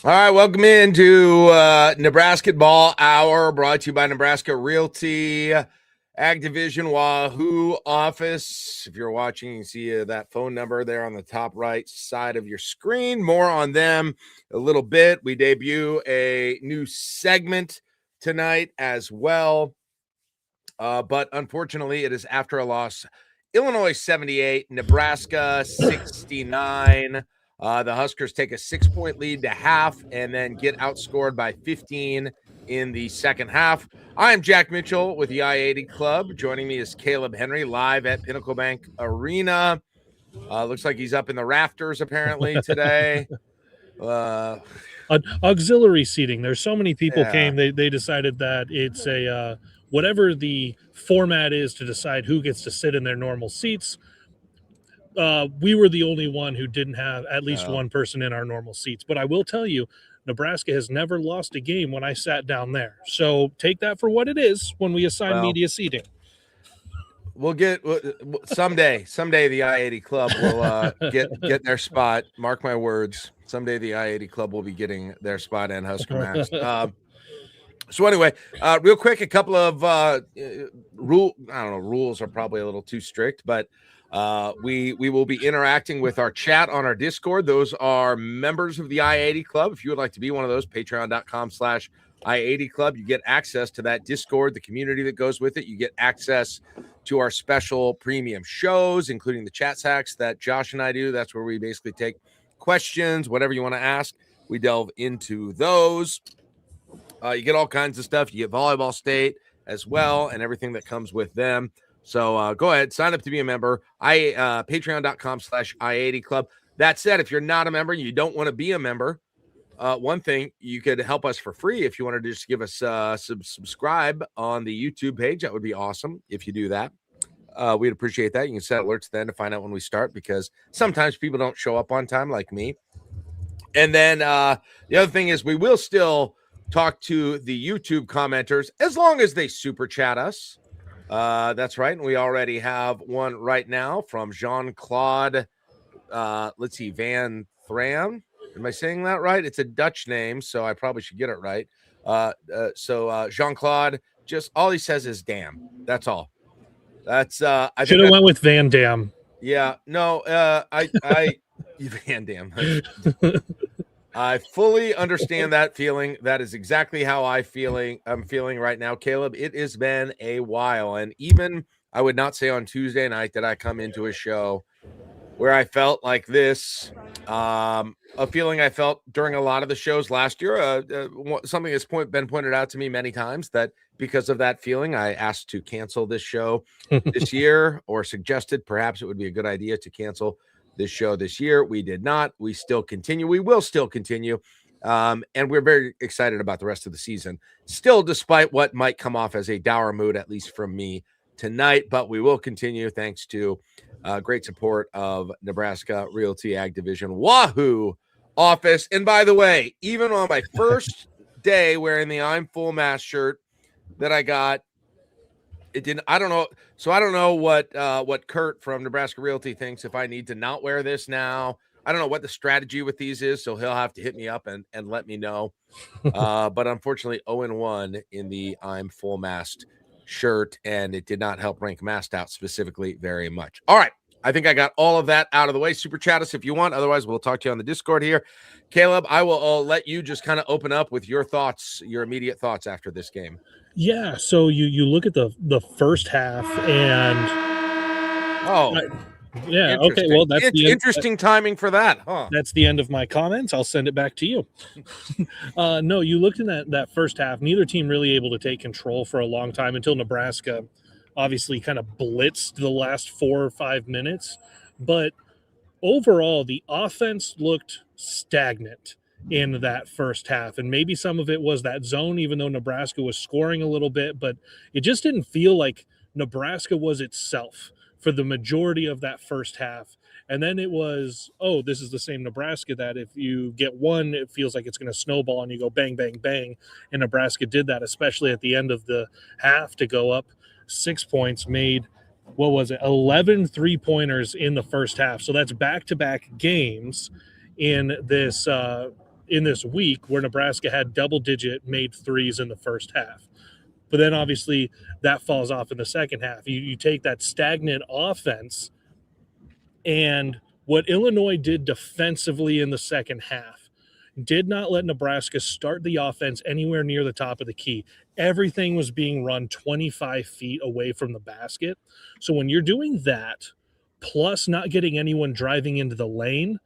All right, welcome into Nebrasketball Hour, brought to you by Nebraska Realty, Ag Division, Wahoo office. If you're watching, you can see that phone number there on the top right side of your screen. More on them a little bit. We debut a new segment tonight as well, but unfortunately, it is after a loss. Illinois 78, Nebraska 69. The Huskers take a 6-point lead to half and then get outscored by 15 in the second half. I am Jack Mitchell with the I-80 Club. Joining me is Caleb Henry live at Pinnacle Bank Arena. Looks like he's up in the rafters apparently today. Auxiliary seating. There's so many people came. They decided that it's a whatever the format is to decide who gets to sit in their normal seats. We were the only one who didn't have at least one person in our normal seats. But I will tell you, Nebraska has never lost a game when I sat down there. So take that for what it is when we assign media seating. We'll get someday the I-80 Club will get their spot. Mark my words. Someday the I-80 Club will be getting their spot and Husker Max. So anyway, real quick, a couple of rules are probably a little too strict, but we will be interacting with our chat on our Discord. Those are members of the I-80 Club. If you would like to be one of those, patreon.com/I-80 Club. You get access to that Discord, the community that goes with it. You get access to our special premium shows, including the chat hacks that Josh and I do. That's where we basically take questions, whatever you want to ask. We delve into those. You get all kinds of stuff. You get Volleyball State as well and everything that comes with them. So go ahead, sign up to be a member. Patreon.com/I-80 Club. That said, if you're not a member, you don't want to be a member, one thing, you could help us for free if you want to just give us subscribe on the YouTube page. That would be awesome if you do that. We'd appreciate that. You can set alerts then to find out when we start, because sometimes people don't show up on time like me. And then the other thing is we will still talk to the YouTube commenters as long as they super chat us. That's right. And we already have one right now from Jean-Claude. Let's see, Van Thram. Am I saying that right? It's a Dutch name, so I probably should get it right. So Jean-Claude, just all he says is damn. That's all. That's I should have went with Van Dam. Yeah, no, I Van Dam. I fully understand that feeling. That is exactly how I'm feeling right now, Caleb. It has been a while, and even I would not say on Tuesday night that I come into a show where I felt like this. A feeling I felt during a lot of the shows last year. Something that's been pointed out to me many times, that because of that feeling, I asked to cancel this show this year, or suggested perhaps it would be a good idea to cancel this show this year. We did not. We still continue. We will still continue. And we're very excited about the rest of the season. Still, despite what might come off as a dour mood, at least from me tonight, but we will continue thanks to great support of Nebraska Realty Ag Division Wahoo office. And by the way, even on my first day wearing the I'm Full Mast shirt that I got, it didn't. I don't know. So I don't know what Kurt from Nebraska Realty thinks if I need to not wear this now. I don't know what the strategy with these is, so he'll have to hit me up and let me know. But unfortunately, 0-1 in the I'm Full Mast shirt, and it did not help rank Mast out specifically very much. All right. I think I got all of that out of the way. Super chat us if you want. Otherwise, we'll talk to you on the Discord here. Caleb, I will let you just kind of open up with your thoughts, your immediate thoughts after this game. Yeah, so you look at the first half and Oh, yeah, okay, interesting. well, that's It's the end. interesting timing for that, huh? That's the end of my comments. I'll send it back to you. No, you looked in that first half. Neither team really able to take control for a long time until Nebraska obviously kind of blitzed the last 4 or 5 minutes. But overall, the offense looked stagnant in that first half. And maybe some of it was that zone, even though Nebraska was scoring a little bit, but it just didn't feel like Nebraska was itself for the majority of that first half. And then it was, oh, this is the same Nebraska that if you get one, it feels like it's going to snowball and you go bang, bang, bang. And Nebraska did that, especially at the end of the half to go up 6 points, made what was it 11 3-pointers in the first half. So that's back-to-back games in this week where Nebraska had double-digit made threes in the first half. But then obviously that falls off in the second half. You take that stagnant offense, and what Illinois did defensively in the second half did not let Nebraska start the offense anywhere near the top of the key. Everything was being run 25 feet away from the basket. So when you're doing that, plus not getting anyone driving into the lane,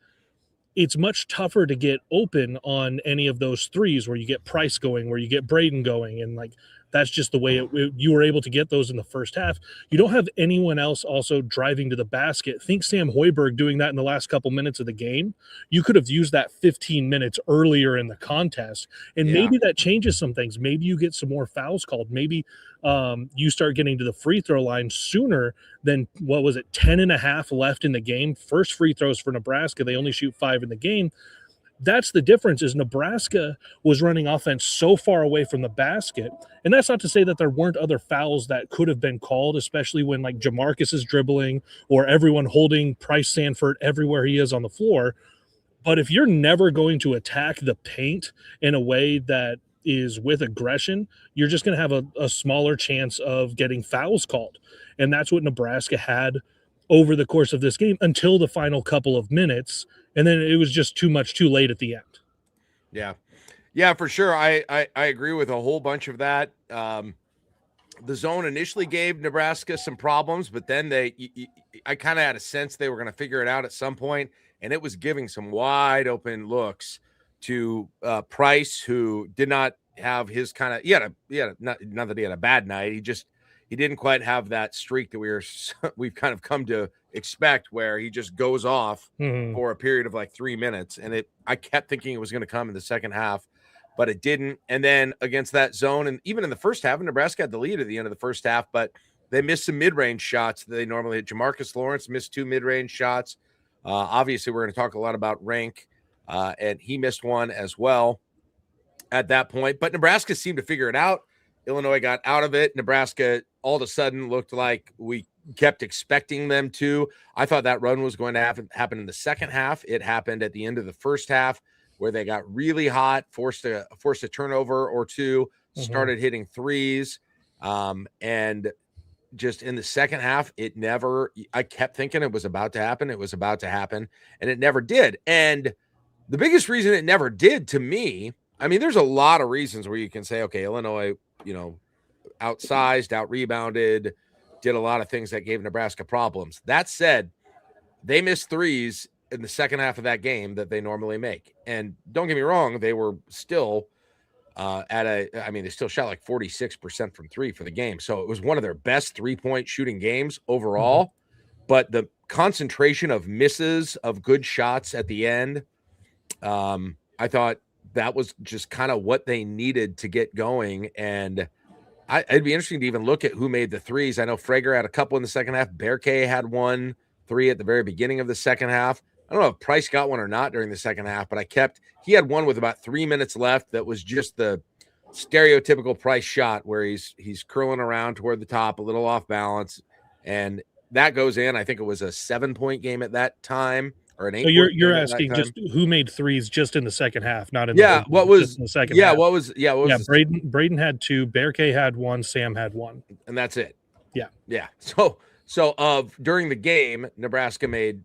it's much tougher to get open on any of those threes where you get Pryce going, where you get Braden going. And like, that's just the way you were able to get those in the first half. You don't have anyone else also driving to the basket. Think Sam Hoiberg doing that in the last couple minutes of the game. You could have used that 15 minutes earlier in the contest, and maybe that changes some things. Maybe you get some more fouls called. Maybe you start getting to the free throw line sooner than, what was it, 10 and a half left in the game. First free throws for Nebraska. They only shoot 5 in the game. That's the difference, is Nebraska was running offense so far away from the basket. And that's not to say that there weren't other fouls that could have been called, especially when like Jamarcus is dribbling or everyone holding Pryce Sanford everywhere he is on the floor. But if you're never going to attack the paint in a way that is with aggression, you're just going to have a smaller chance of getting fouls called. And that's what Nebraska had over the course of this game until the final couple of minutes. And then it was just too much too late at the end. Yeah. Yeah, for sure. I agree with a whole bunch of that. The zone initially gave Nebraska some problems, but then I kind of had a sense they were going to figure it out at some point, and it was giving some wide open looks to Pryce, who did not have his kind of, not that he had a bad night. He didn't quite have that streak that we've kind of come to expect, where he just goes off for a period of like 3 minutes. And I kept thinking it was going to come in the second half, but it didn't. And then against that zone, and even in the first half, Nebraska had the lead at the end of the first half, but they missed some mid-range shots that they normally hit. Jamarcus Lawrence missed 2 mid-range shots. Obviously, we're going to talk a lot about Rienk, and he missed one as well at that point. But Nebraska seemed to figure it out. Illinois got out of it. Nebraska all of a sudden looked like we kept expecting them to. I thought that run was going to happen in the second half. It happened at the end of the first half, where they got really hot, forced a turnover or two, started hitting threes. And just in the second half, I kept thinking it was about to happen. It was about to happen, and it never did. And the biggest reason it never did, to me, I mean, there's a lot of reasons where you can say, okay, Illinois, outsized, out-rebounded, did a lot of things that gave Nebraska problems. That said, they missed threes in the second half of that game that they normally make. And don't get me wrong, they were still they still shot like 46% from three for the game. So it was one of their best 3-point shooting games overall. But the concentration of misses, of good shots at the end, I thought that was just kind of what they needed to get going. And it'd be interesting to even look at who made the threes. I know Frager had a couple in the second half. Berkay had 1 3 at the very beginning of the second half. I don't know if Pryce got one or not during the second half, but he had one with about 3 minutes left that was just the stereotypical Pryce shot, where he's curling around toward the top, a little off balance, and that goes in. I think it was a 7-point game at that time, or an 8. So you're asking just who made threes just in the second half, not in the what was in the second half. Braden had 2, Berkay had 1, Sam had 1, and that's it. Yeah. So during the game, Nebraska made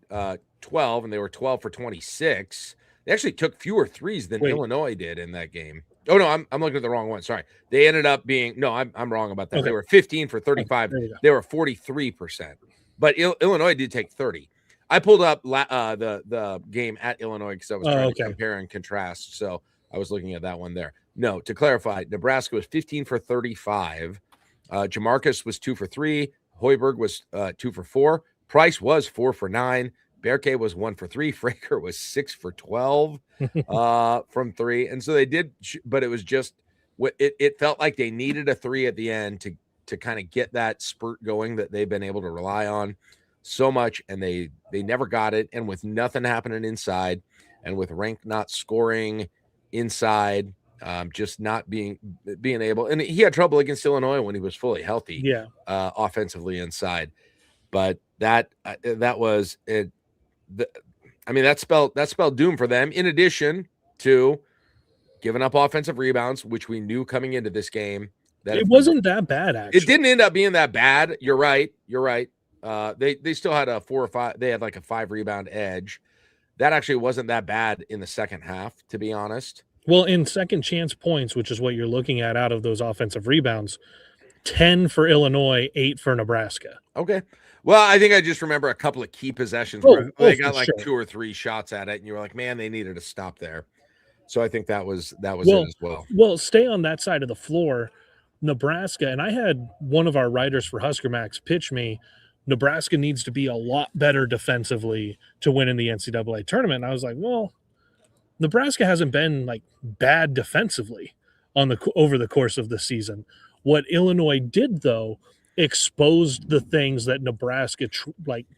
12, and they were 12 for 26. They actually took fewer threes than Illinois did in that game. Oh no, I'm looking at the wrong one. Sorry. They ended up being I'm wrong about that. Okay. They were 15 for Okay, 35. there you go. They were 43%. But Illinois did take 30. I pulled up the game at Illinois because I was trying to compare and contrast. So I was looking at that one there. No, to clarify, Nebraska was 15 for 35. Jamarcus was 2 for 3. Hoiberg was 2 for 4. Pryce was 4 for 9. Berke was 1 for 3. Fraker was 6 for 12 from 3. And so they did, but it was just, it felt like they needed a 3 at the end to kind of get that spurt going that they've been able to rely on so much. And they never got it. And with nothing happening inside and with Rienk not scoring inside, just not being able, and he had trouble against Illinois when he was fully healthy, offensively inside. But that was it. That spelled doom for them. In addition to giving up offensive rebounds, which we knew coming into this game that it wasn't that bad. Actually, it didn't end up being that bad. You're right. They still had a 4 or 5. They had like a 5 rebound edge. That actually wasn't that bad in the second half, to be honest. Well, in second chance points, which is what you're looking at out of those offensive rebounds, 10 for Illinois, 8 for Nebraska. Okay. Well, I think I just remember a couple of key possessions where they got like 2 or 3 shots at it, and you were like, man, they needed to stop there. So I think that was it as well. Well, stay on that side of the floor. Nebraska, and I had one of our writers for Husker Max pitch me, Nebraska needs to be a lot better defensively to win in the NCAA tournament. And I was like, well, Nebraska hasn't been like bad defensively over the course of the season. What Illinois did, though, exposed the things that Nebraska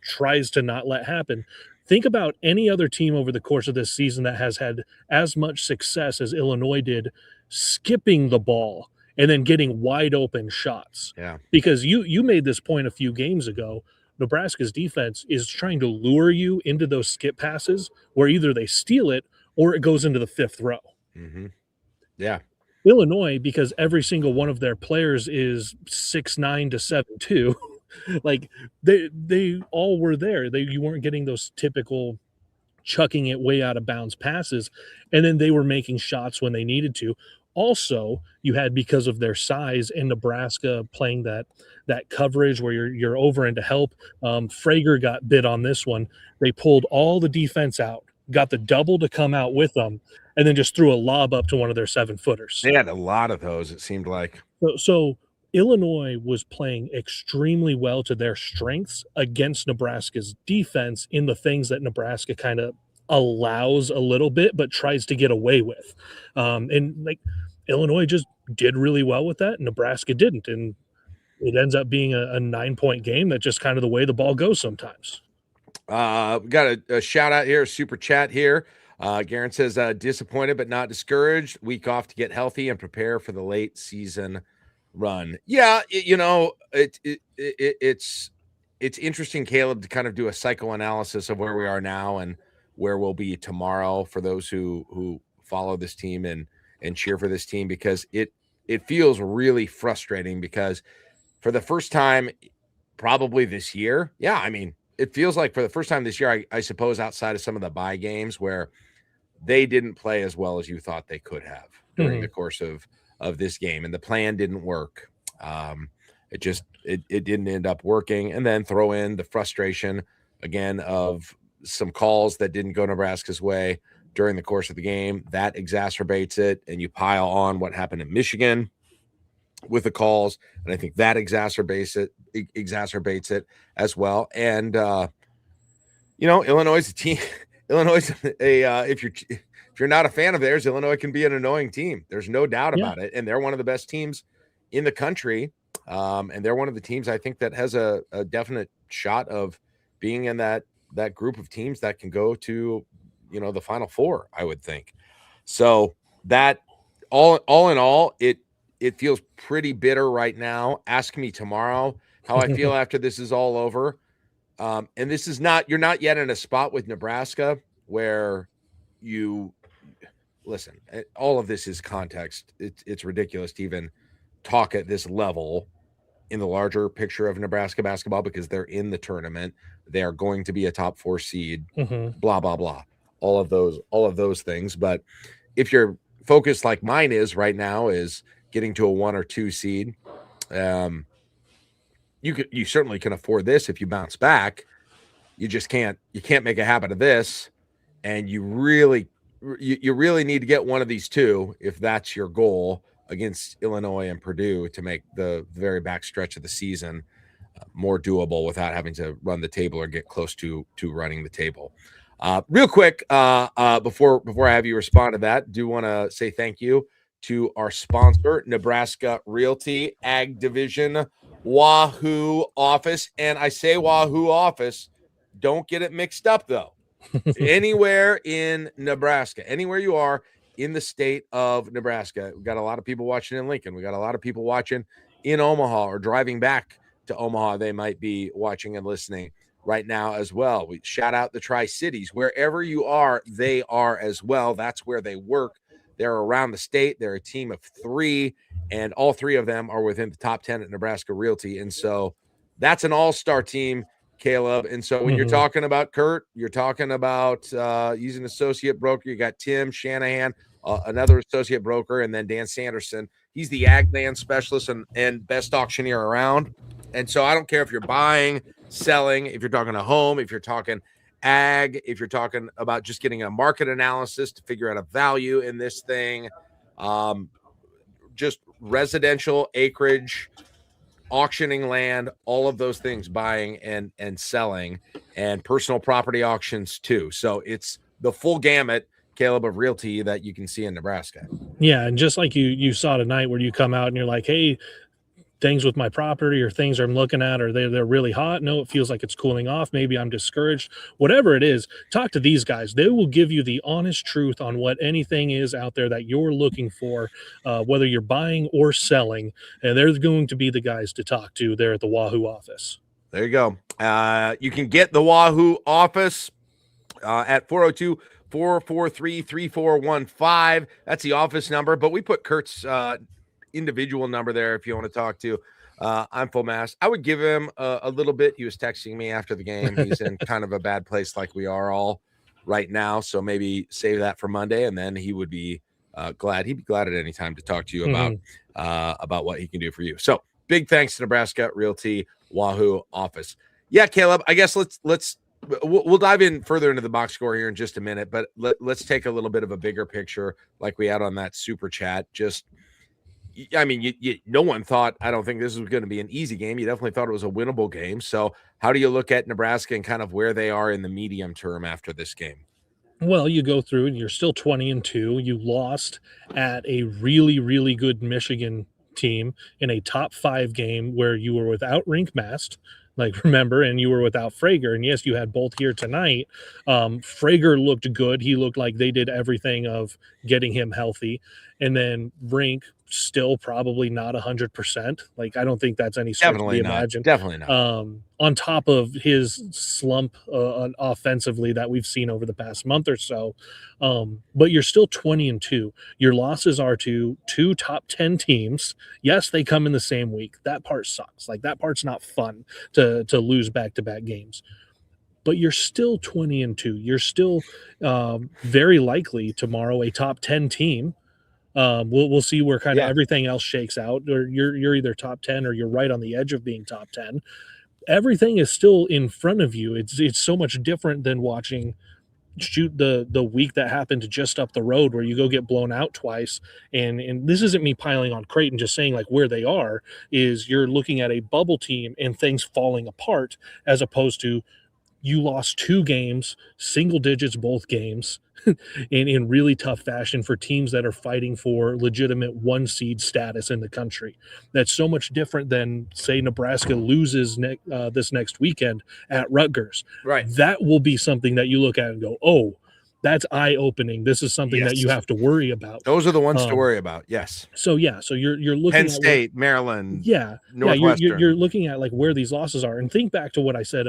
tries to not let happen. Think about any other team over the course of this season that has had as much success as Illinois did skipping the ball and then getting wide open shots. Yeah. Because you made this point a few games ago. Nebraska's defense is trying to lure you into those skip passes where either they steal it or it goes into the 5th row. Mm-hmm. Yeah. Illinois, because every single one of their players is 6'9" to 7'2", like they all were there. You weren't getting those typical chucking it way out of bounds passes, and then they were making shots when they needed to. Also, you had, because of their size, in Nebraska playing that coverage where you're over into help. Frager got bit on this one. They pulled all the defense out, got the double to come out with them, and then just threw a lob up to one of their 7-footers. They had a lot of those, it seemed like. So Illinois was playing extremely well to their strengths against Nebraska's defense in the things that Nebraska kind of allows a little bit, but tries to get away with. And like Illinois just did really well with that. Nebraska didn't. And it ends up being a 9-point game. That's just kind of the way the ball goes sometimes. We got a shout out here, a super chat here. Garen says, disappointed but not discouraged. Week off to get healthy and prepare for the late season run. Yeah, it's interesting, Caleb, to kind of do a psychoanalysis of where we are now and where we'll be tomorrow for those who follow this team and cheer for this team, because it feels really frustrating, because for the first time probably this year, it feels like for the first time this year, I suppose, outside of some of the bye games where they didn't play as well as you thought they could have during the course of this game, and the plan didn't work. It didn't end up working. And then throw in the frustration again of some calls that didn't go Nebraska's way during the course of the game. That exacerbates it, and you pile on what happened in Michigan with the calls, and I think that exacerbates it as well. And Illinois is a team. Illinois is if you're not a fan of theirs, Illinois can be an annoying team. There's no doubt about it, and they're one of the best teams in the country. And they're one of the teams I think that has a definite shot of being in that group of teams that can go to the Final Four, I would think. So that all in all, it feels pretty bitter right now. Ask me tomorrow how I feel after this is all over. And this is you're not yet in a spot with Nebraska where you listen. All of this is context. It's ridiculous to even talk at this level in the larger picture of Nebraska basketball, because they're in the tournament. They are going to be a top 4 seed, blah, blah, blah. All of those things. But if you're focus like mine is right now is getting to a 1 or 2 seed. You certainly can afford this if you bounce back. You just can't make a habit of this, and you really need to get one of these two if that's your goal against Illinois and Purdue to make the very back stretch of the season more doable without having to run the table or get close to running the table. Real quick, before I have you respond to that, do want to say thank you to our sponsor, Nebraska Realty Ag Division Wahoo Office. And I say Wahoo Office, don't get it mixed up though. Anywhere in Nebraska, anywhere you are in the state of Nebraska, we've got a lot of people watching in Lincoln. We got a lot of people watching in Omaha or driving back to Omaha. They might be watching and listening right now as well. We shout out the Tri-Cities. Wherever you are, they are as well. That's where they work. They're around the state. They're a team of 3, and all 3 of them are within the top 10 at Nebraska Realty. And so that's an all-star team, Caleb. And so when you're talking about Kurt, you're talking about using associate broker. You got Tim Shanahan, another associate broker, and then Dan Sanderson. He's the ag land specialist and best auctioneer around. And so I don't care if you're buying, selling, if you're talking a home, if you're talking ag, if you're talking about just getting a market analysis to figure out a value in this thing, just residential acreage, auctioning land, all of those things, buying and selling, and personal property auctions too. So it's the full gamut, Caleb, of realty that you can see in Nebraska. Yeah, and just like you saw tonight, where you come out and you're like, hey, things with my property or things I'm looking at, or they're really hot. No, it feels like it's cooling off. Maybe I'm discouraged. Whatever it is, talk to these guys. They will give you the honest truth on what anything is out there that you're looking for, whether you're buying or selling. And they're going to be the guys to talk to there at the Wahoo office. There you go. You can get the Wahoo office at 402-443-3415. That's the office number, but we put Kurt's individual number there if you want to talk to. I'm full mass. I would give him a little bit. He was texting me after the game. He's in kind of a bad place like we are all right now, so maybe save that for Monday, and then he would be glad. He'd be glad at any time to talk to you about what he can do for you. So big thanks to Nebraska Realty Wahoo office. Yeah, Caleb, I guess we'll dive in further into the box score here in just a minute, but let's take a little bit of a bigger picture like we had on that super chat. Just, I mean, no one thought, I don't think this was going to be an easy game. You definitely thought it was a winnable game. So how do you look at Nebraska and kind of where they are in the medium term after this game? Well, you go through and you're still 20-2. You lost at a really, really good Michigan team in a top 5 game where you were without Rienk Mast, like, remember, and you were without Frager. And yes, you had both here tonight. Frager looked good. He looked like they did everything of getting him healthy. And then Rienk still probably not 100%. Like, I don't think that's any stretch to be imagined. Definitely not. On top of his slump offensively that we've seen over the past month or so. But you're still 20-2. Your losses are to 2 top 10 teams. Yes, they come in the same week. That part sucks. Like, that part's not fun to lose back-to-back games. But you're still 20-2. You're still very likely tomorrow a top 10 team. We'll see where kind of everything else shakes out. Or you're either top 10 or you're right on the edge of being top 10. Everything is still in front of you. It's so much different than watching shoot the week that happened just up the road where you go get blown out twice. And this isn't me piling on Creighton, just saying like where they are is you're looking at a bubble team and things falling apart, as opposed to you lost 2 games, single digits both games, in really tough fashion for teams that are fighting for legitimate 1 seed status in the country. That's so much different than, say, Nebraska loses this next weekend at Rutgers. Right. That will be something that you look at and go, oh, that's eye-opening. This is something that you have to worry about. Those are the ones to worry about. Yes. So you're looking Penn at State, Maryland. Northwestern. You're looking at like where these losses are, and think back to what I said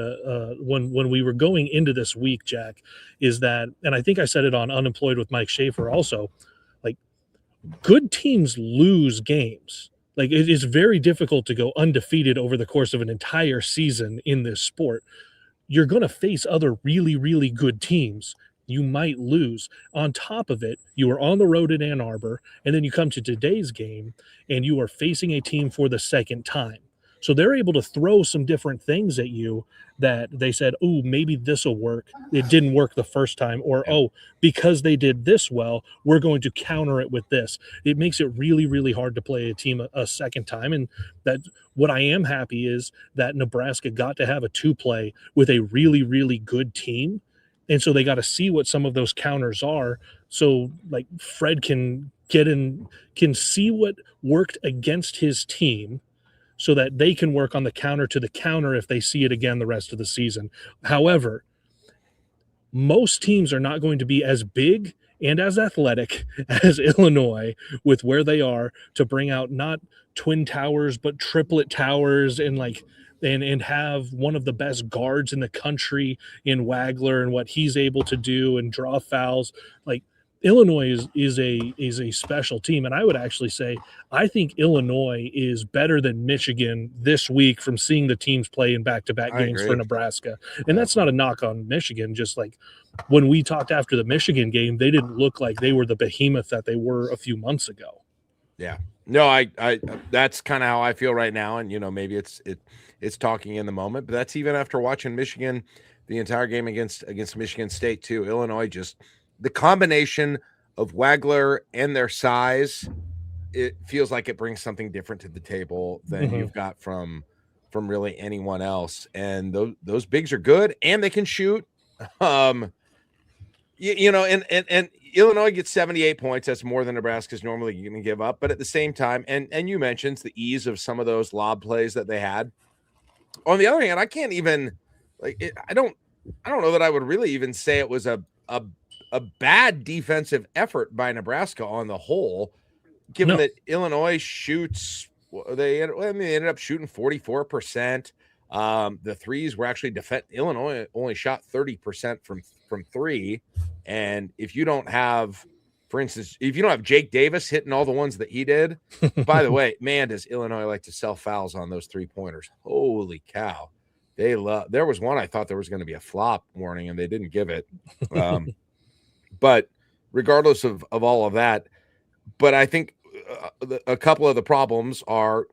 when we were going into this week, Jack, is that, and I think I said it on Unemployed with Mike Schaefer also, like, good teams lose games. Like, it is very difficult to go undefeated over the course of an entire season in this sport. You're going to face other really, really good teams. you might lose. On top of it, you are on the road in Ann Arbor, and then you come to today's game and you are facing a team for the second time. So they're able to throw some different things at you that they said, oh, maybe this will work. It didn't work the first time. Or, oh, because they did this well, we're going to counter it with this. It makes it really, really hard to play a team a second time. And that what I am happy is that Nebraska got to have a two-play with a really, really good team. And so they got to see what some of those counters are. So like Fred can see what worked against his team so that they can work on the counter to the counter if they see it again the rest of the season. However, most teams are not going to be as big and as athletic as Illinois with where they are to bring out not twin towers, but triplet towers and have one of the best guards in the country in Wagler and what he's able to do and draw fouls. Like Illinois is a special team. And I would actually say, I think Illinois is better than Michigan this week from seeing the teams play in back-to-back games for Nebraska. And that's not a knock on Michigan. Just like when we talked after the Michigan game, they didn't look like they were the behemoth that they were a few months ago. Yeah. No, I that's kind of how I feel right now. And, maybe it's talking in the moment, but that's even after watching Michigan the entire game against Michigan State too. Illinois, just the combination of Wagler and their size, it feels like it brings something different to the table than you've got from really anyone else. And those bigs are good and they can shoot. And Illinois gets 78 points. That's more than Nebraska's normally going to give up. But at the same time, and you mentioned the ease of some of those lob plays that they had. On the other hand, I can't even I don't know that I would really even say it was a bad defensive effort by Nebraska on the whole, given that Illinois shoots. They ended up shooting 44%. The threes were actually Illinois only shot 30% from three. And if you don't have, for instance, if you don't have Jake Davis hitting all the ones that he did, by the way, man, does Illinois like to sell fouls on those 3-pointers. Holy cow. There was one I thought there was going to be a flop warning and they didn't give it. But regardless of all of that, but I think a couple of the problems are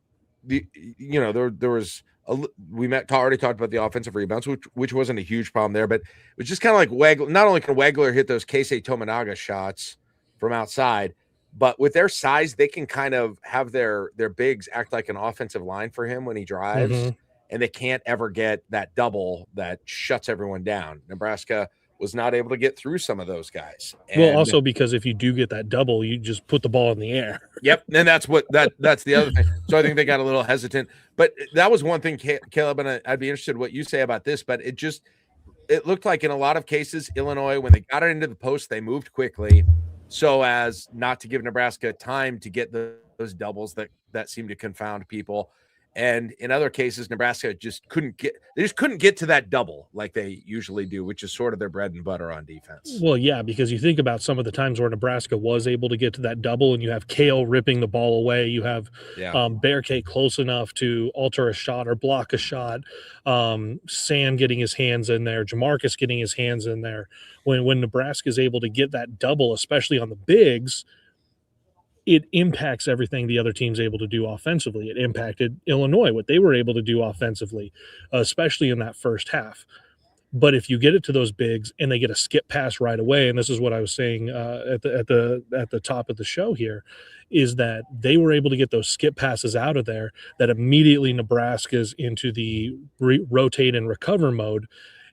there was already talked about the offensive rebounds, which wasn't a huge problem there, but it was just kind of like Wagler. Not only can Wagler hit those Keisei Tominaga shots from outside, but with their size, they can kind of have their bigs act like an offensive line for him when he drives, and they can't ever get that double that shuts everyone down. Nebraska was not able to get through some of those guys. Well, also because if you do get that double, you just put the ball in the air. Yep, and that's the other thing. So I think they got a little hesitant. But that was one thing, Caleb, and I'd be interested in what you say about this. But it looked like in a lot of cases, Illinois, when they got it into the post, they moved quickly so as not to give Nebraska time to get those doubles that seemed to confound people. And in other cases, Nebraska just couldn't get to that double like they usually do, which is sort of their bread and butter on defense. Well, yeah, because you think about some of the times where Nebraska was able to get to that double and you have Kale ripping the ball away. You have Bearcake close enough to alter a shot or block a shot. Sam getting his hands in there, Jamarcus getting his hands in there. When Nebraska is able to get that double, especially on the bigs, it impacts everything the other team's able to do offensively. It impacted Illinois, what they were able to do offensively, especially in that first half. But if you get it to those bigs and they get a skip pass right away, and this is what I was saying at the top of the show here, is that they were able to get those skip passes out of there that immediately Nebraska's into the rotate and recover mode.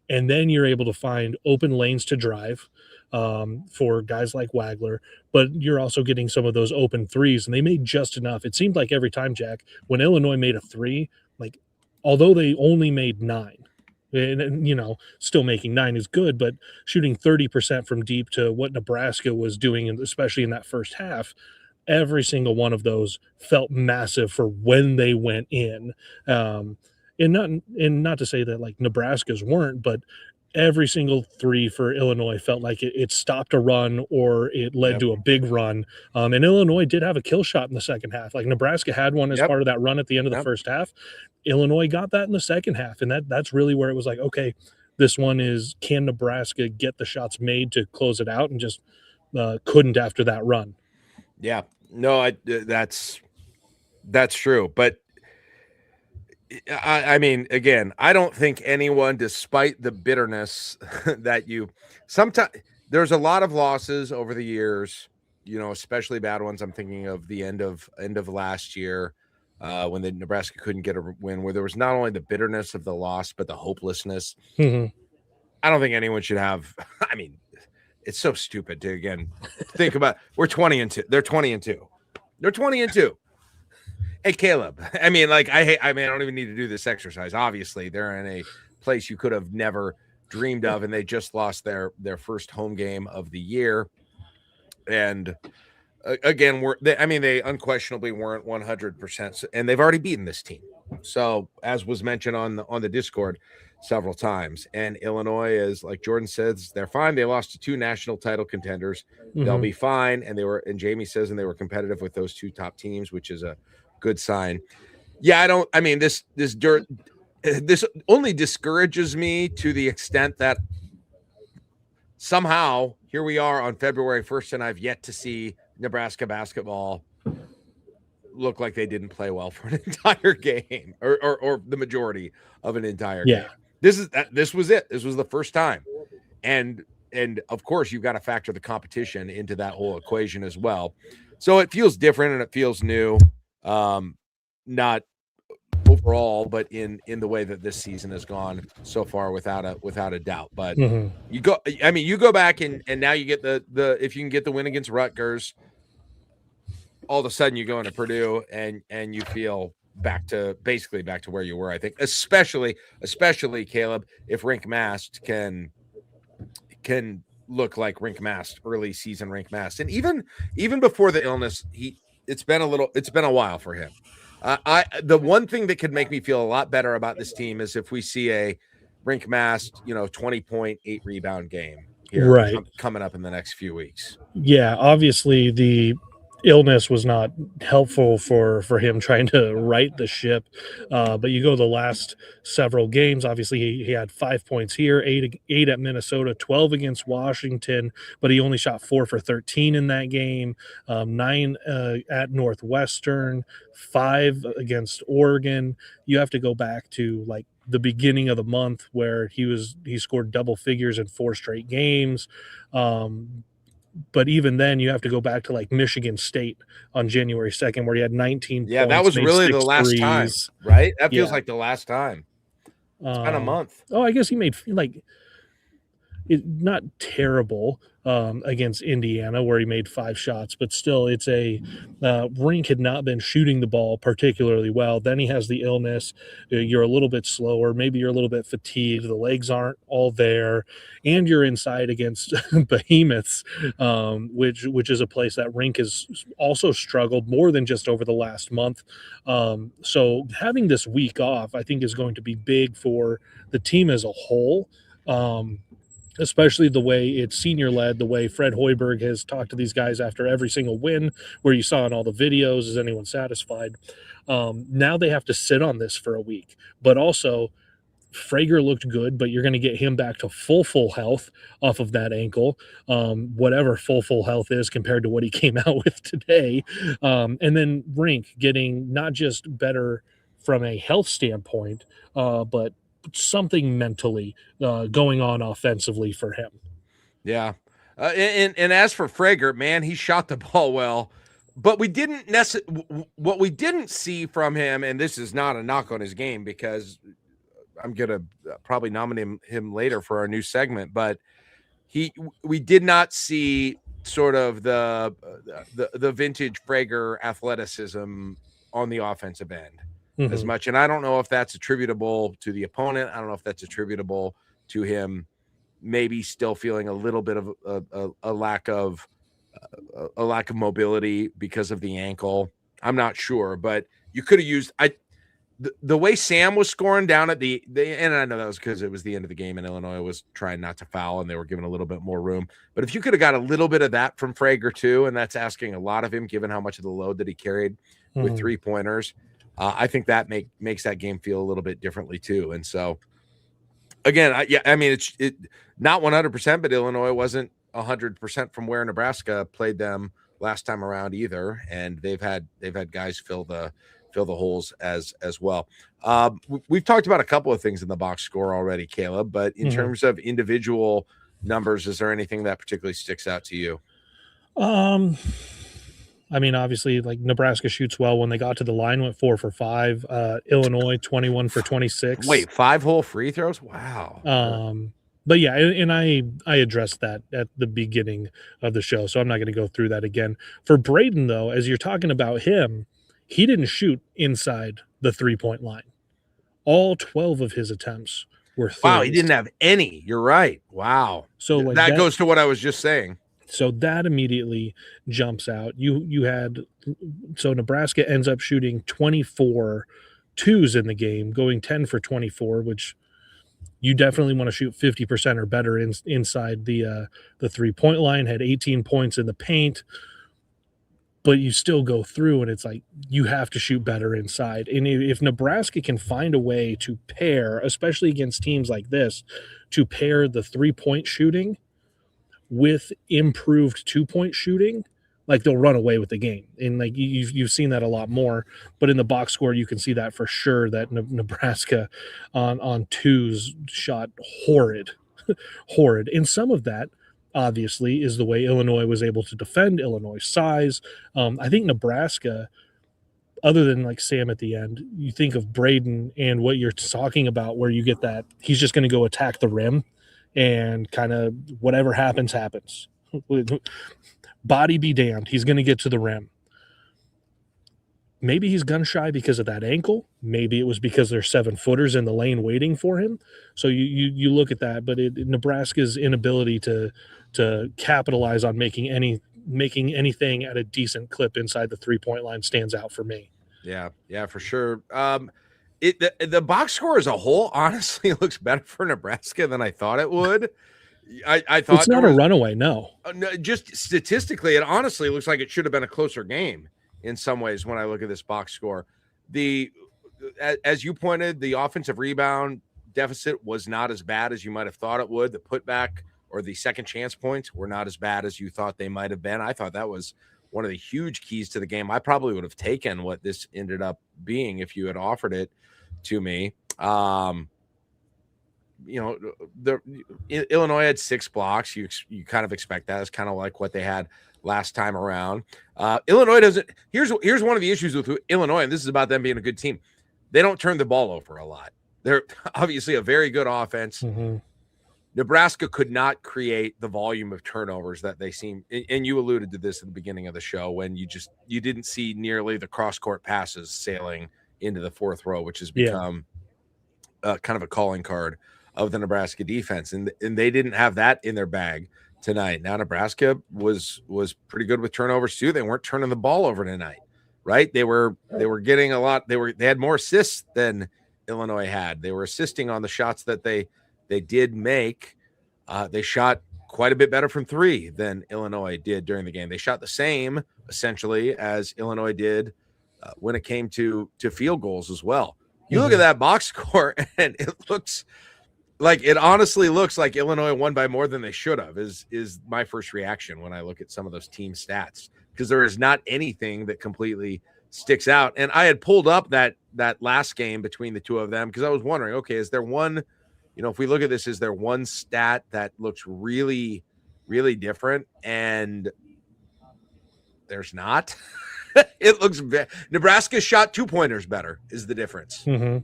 And then you're able to find open lanes to drive for guys like Wagler, but you're also getting some of those open threes, and they made just enough. It seemed like every time, Jack, when Illinois made a three, although they only made 9, and still making 9 is good, but shooting 30% from deep to what Nebraska was doing, especially in that first half, every single one of those felt massive for when they went in. And not to say that Nebraska's weren't, but every single three for Illinois felt like it stopped a run or it led to a big run. And Illinois did have a kill shot in the second half. Nebraska had one as part of that run at the end of the first half. Illinois got that in the second half. And that's really where it was like, okay, This one is, can Nebraska get the shots made to close it out, and just couldn't after that run. Yeah, no, that's true. But I mean, again, I don't think anyone, despite the bitterness that sometimes there's a lot of losses over the years, especially bad ones. I'm thinking of the end of last year when the Nebraska couldn't get a win, where there was not only the bitterness of the loss, but the hopelessness. Mm-hmm. I don't think anyone should have. I mean, it's so stupid to again think about. We're 20-2. They're 20-2. They're 20-2. Hey, Caleb. I mean, I don't even need to do this exercise. Obviously, they're in a place you could have never dreamed of, and they just lost their first home game of the year. And again, they unquestionably weren't 100%, and they've already beaten this team. So, as was mentioned on the Discord several times, and Illinois is, like Jordan says, they're fine. They lost to 2 national title contenders. Mm-hmm. They'll be fine. And Jamie says, and they were competitive with those 2 top teams, which is a good sign. Yeah, this only discourages me to the extent that somehow here we are on February 1st, and I've yet to see Nebraska basketball look like they didn't play well for an entire game, or the majority of an entire game. This was it. This was the first time. And of course you've got to factor the competition into that whole equation as well. So it feels different and it feels new. Not overall, but in the way that this season has gone so far, without a doubt. But mm-hmm. you go back and now you get the if you can get the win against Rutgers, all of a sudden you go into Purdue and you feel back to where you were. I think, especially Caleb, if Rienk Mast can look like Rienk Mast, early season Rienk Mast, and even before the illness, it's been a while for him. The one thing that could make me feel a lot better about this team is if we see a Rienk Mast, 20.8 rebound game here, right, coming up in the next few weeks. Yeah, obviously the illness was not helpful for him trying to right the ship, but you go the last several games, obviously he had 5 points here, 8 at Minnesota, 12 against Washington, but he only shot 4 for 13 in that game, 9 at Northwestern, 5 against Oregon. You have to go back to the beginning of the month where he scored double figures in 4 straight games. But even then, you have to go back to Michigan State on January 2nd, where he had 19 points. Yeah, that was really the last time, right? That feels like the last time. It's been a month. Oh, I guess he made not terrible against Indiana, where he made 5 shots, but still, it's Rienk had not been shooting the ball particularly well. Then he has the illness. You're a little bit slower. Maybe you're a little bit fatigued. The legs aren't all there, and you're inside against behemoths, which is a place that Rienk has also struggled more than just over the last month. So having this week off, I think, is going to be big for the team as a whole. Especially the way it's senior-led, the way Fred Hoiberg has talked to these guys after every single win, where you saw in all the videos, is anyone satisfied? Now they have to sit on this for a week. But also, Frager looked good, but you're going to get him back to full health off of that ankle, whatever full health is compared to what he came out with today. And then Rienk getting not just better from a health standpoint, but something mentally going on offensively for him. Yeah. And as for Frager, man, he shot the ball well, but what we didn't see from him, and this is not a knock on his game, because I'm going to probably nominate him later for our new segment, but we did not see sort of the vintage Frager athleticism on the offensive end. Mm-hmm. As much. And I don't know if that's attributable to the opponent. I don't know if that's attributable to him maybe still feeling a little bit of a lack of mobility because of the ankle. I'm not sure, but you could have used the way Sam was scoring down at the and I know that was because it was the end of the game and Illinois was trying not to foul and they were given a little bit more room. But if you could have got a little bit of that from Frager too, and that's asking a lot of him given how much of the load that he carried with 3-pointers. I think that makes that game feel a little bit differently too. And so Again, I mean, it's not 100%, but Illinois wasn't 100% from where Nebraska played them last time around either, and they've had guys fill the holes as well. We've talked about a couple of things in the box score already, Caleb, but in terms of individual numbers, is there anything that particularly sticks out to you? I mean, obviously, like Nebraska shoots well. When they got to the line, went 4 for 5. Illinois 21 for 26. Wait, 5-hole free throws? Wow. But yeah, and I addressed that at the beginning of the show, so I'm not going to go through that again. For Braden, though, as you're talking about him, he didn't shoot inside the 3-point line. All 12 of his attempts were threes. Wow, he didn't have any. You're right. Wow. So like that goes to what I was just saying. So that immediately jumps out. So Nebraska ends up shooting 24 twos in the game, going 10 for 24, which you definitely want to shoot 50% or better inside the 3-point line. Had 18 points in the paint, but you still go through, and it's like you have to shoot better inside. And if Nebraska can find a way to pair, especially against teams like this, to pair the 3-point shooting with improved 2-point shooting, like they'll run away with the game. And like you've seen that a lot more, but in the box score, you can see that for sure that Nebraska on twos shot horrid. And some of that obviously is the way Illinois was able to defend Illinois' size. I think Nebraska, other than like Sam at the end, you think of Braden and what you're talking about, where you get that he's just going to go attack the rim and kind of whatever happens. Body be damned, he's going to get to the rim. Maybe he's gun shy because of that ankle. Maybe it was because there's 7-footers in the lane waiting for him. So you look at that, but Nebraska's inability to capitalize on making anything at a decent clip inside the 3-point line stands out for me. Yeah, for sure. The box score as a whole honestly looks better for Nebraska than I thought it would. I thought it's not a runaway. No, just statistically, it honestly looks like it should have been a closer game in some ways when I look at this box score. As you pointed, the offensive rebound deficit was not as bad as you might have thought it would. The putback or the second chance points were not as bad as you thought they might have been. I thought that was one of the huge keys to the game. I probably would have taken what this ended up being if you had offered it to me. Illinois had 6 blocks. You kind of expect that. It's kind of like what they had last time around. Illinois doesn't. Here's one of the issues with Illinois, and this is about them being a good team. They don't turn the ball over a lot. They're obviously a very good offense. Mm-hmm. Nebraska could not create the volume of turnovers that they seem, and you alluded to this at the beginning of the show when you didn't see nearly the cross-court passes sailing into the fourth row, which has become kind of a calling card of the Nebraska defense. And they didn't have that in their bag tonight. Now Nebraska was pretty good with turnovers too. They weren't turning the ball over tonight, right? They were getting a lot. They had more assists than Illinois had. They were assisting on the shots that they did make. They shot quite a bit better from 3 than Illinois did during the game. They shot the same essentially as Illinois did when it came to field goals as well. You look at that box score and it honestly looks like Illinois won by more than they should have is my first reaction when I look at some of those team stats, because there is not anything that completely sticks out. And I had pulled up that last game between the two of them because I was wondering, okay, is there one, if we look at this, is there one stat that looks really, really different? And there's not. It looks Nebraska shot 2-pointers better is the difference. Mm-hmm.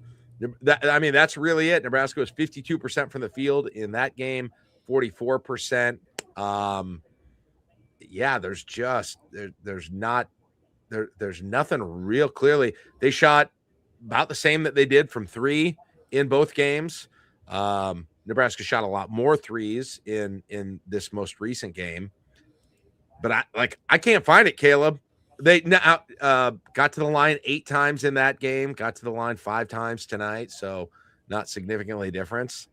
That's really it. Nebraska was 52% from the field in that game, 44%. There's nothing real clearly. They shot about the same that they did from 3 in both games. Nebraska shot a lot more threes in this most recent game, but I can't find it, Caleb. They got to the line 8 times in that game, got to the line 5 times tonight, so not significantly difference.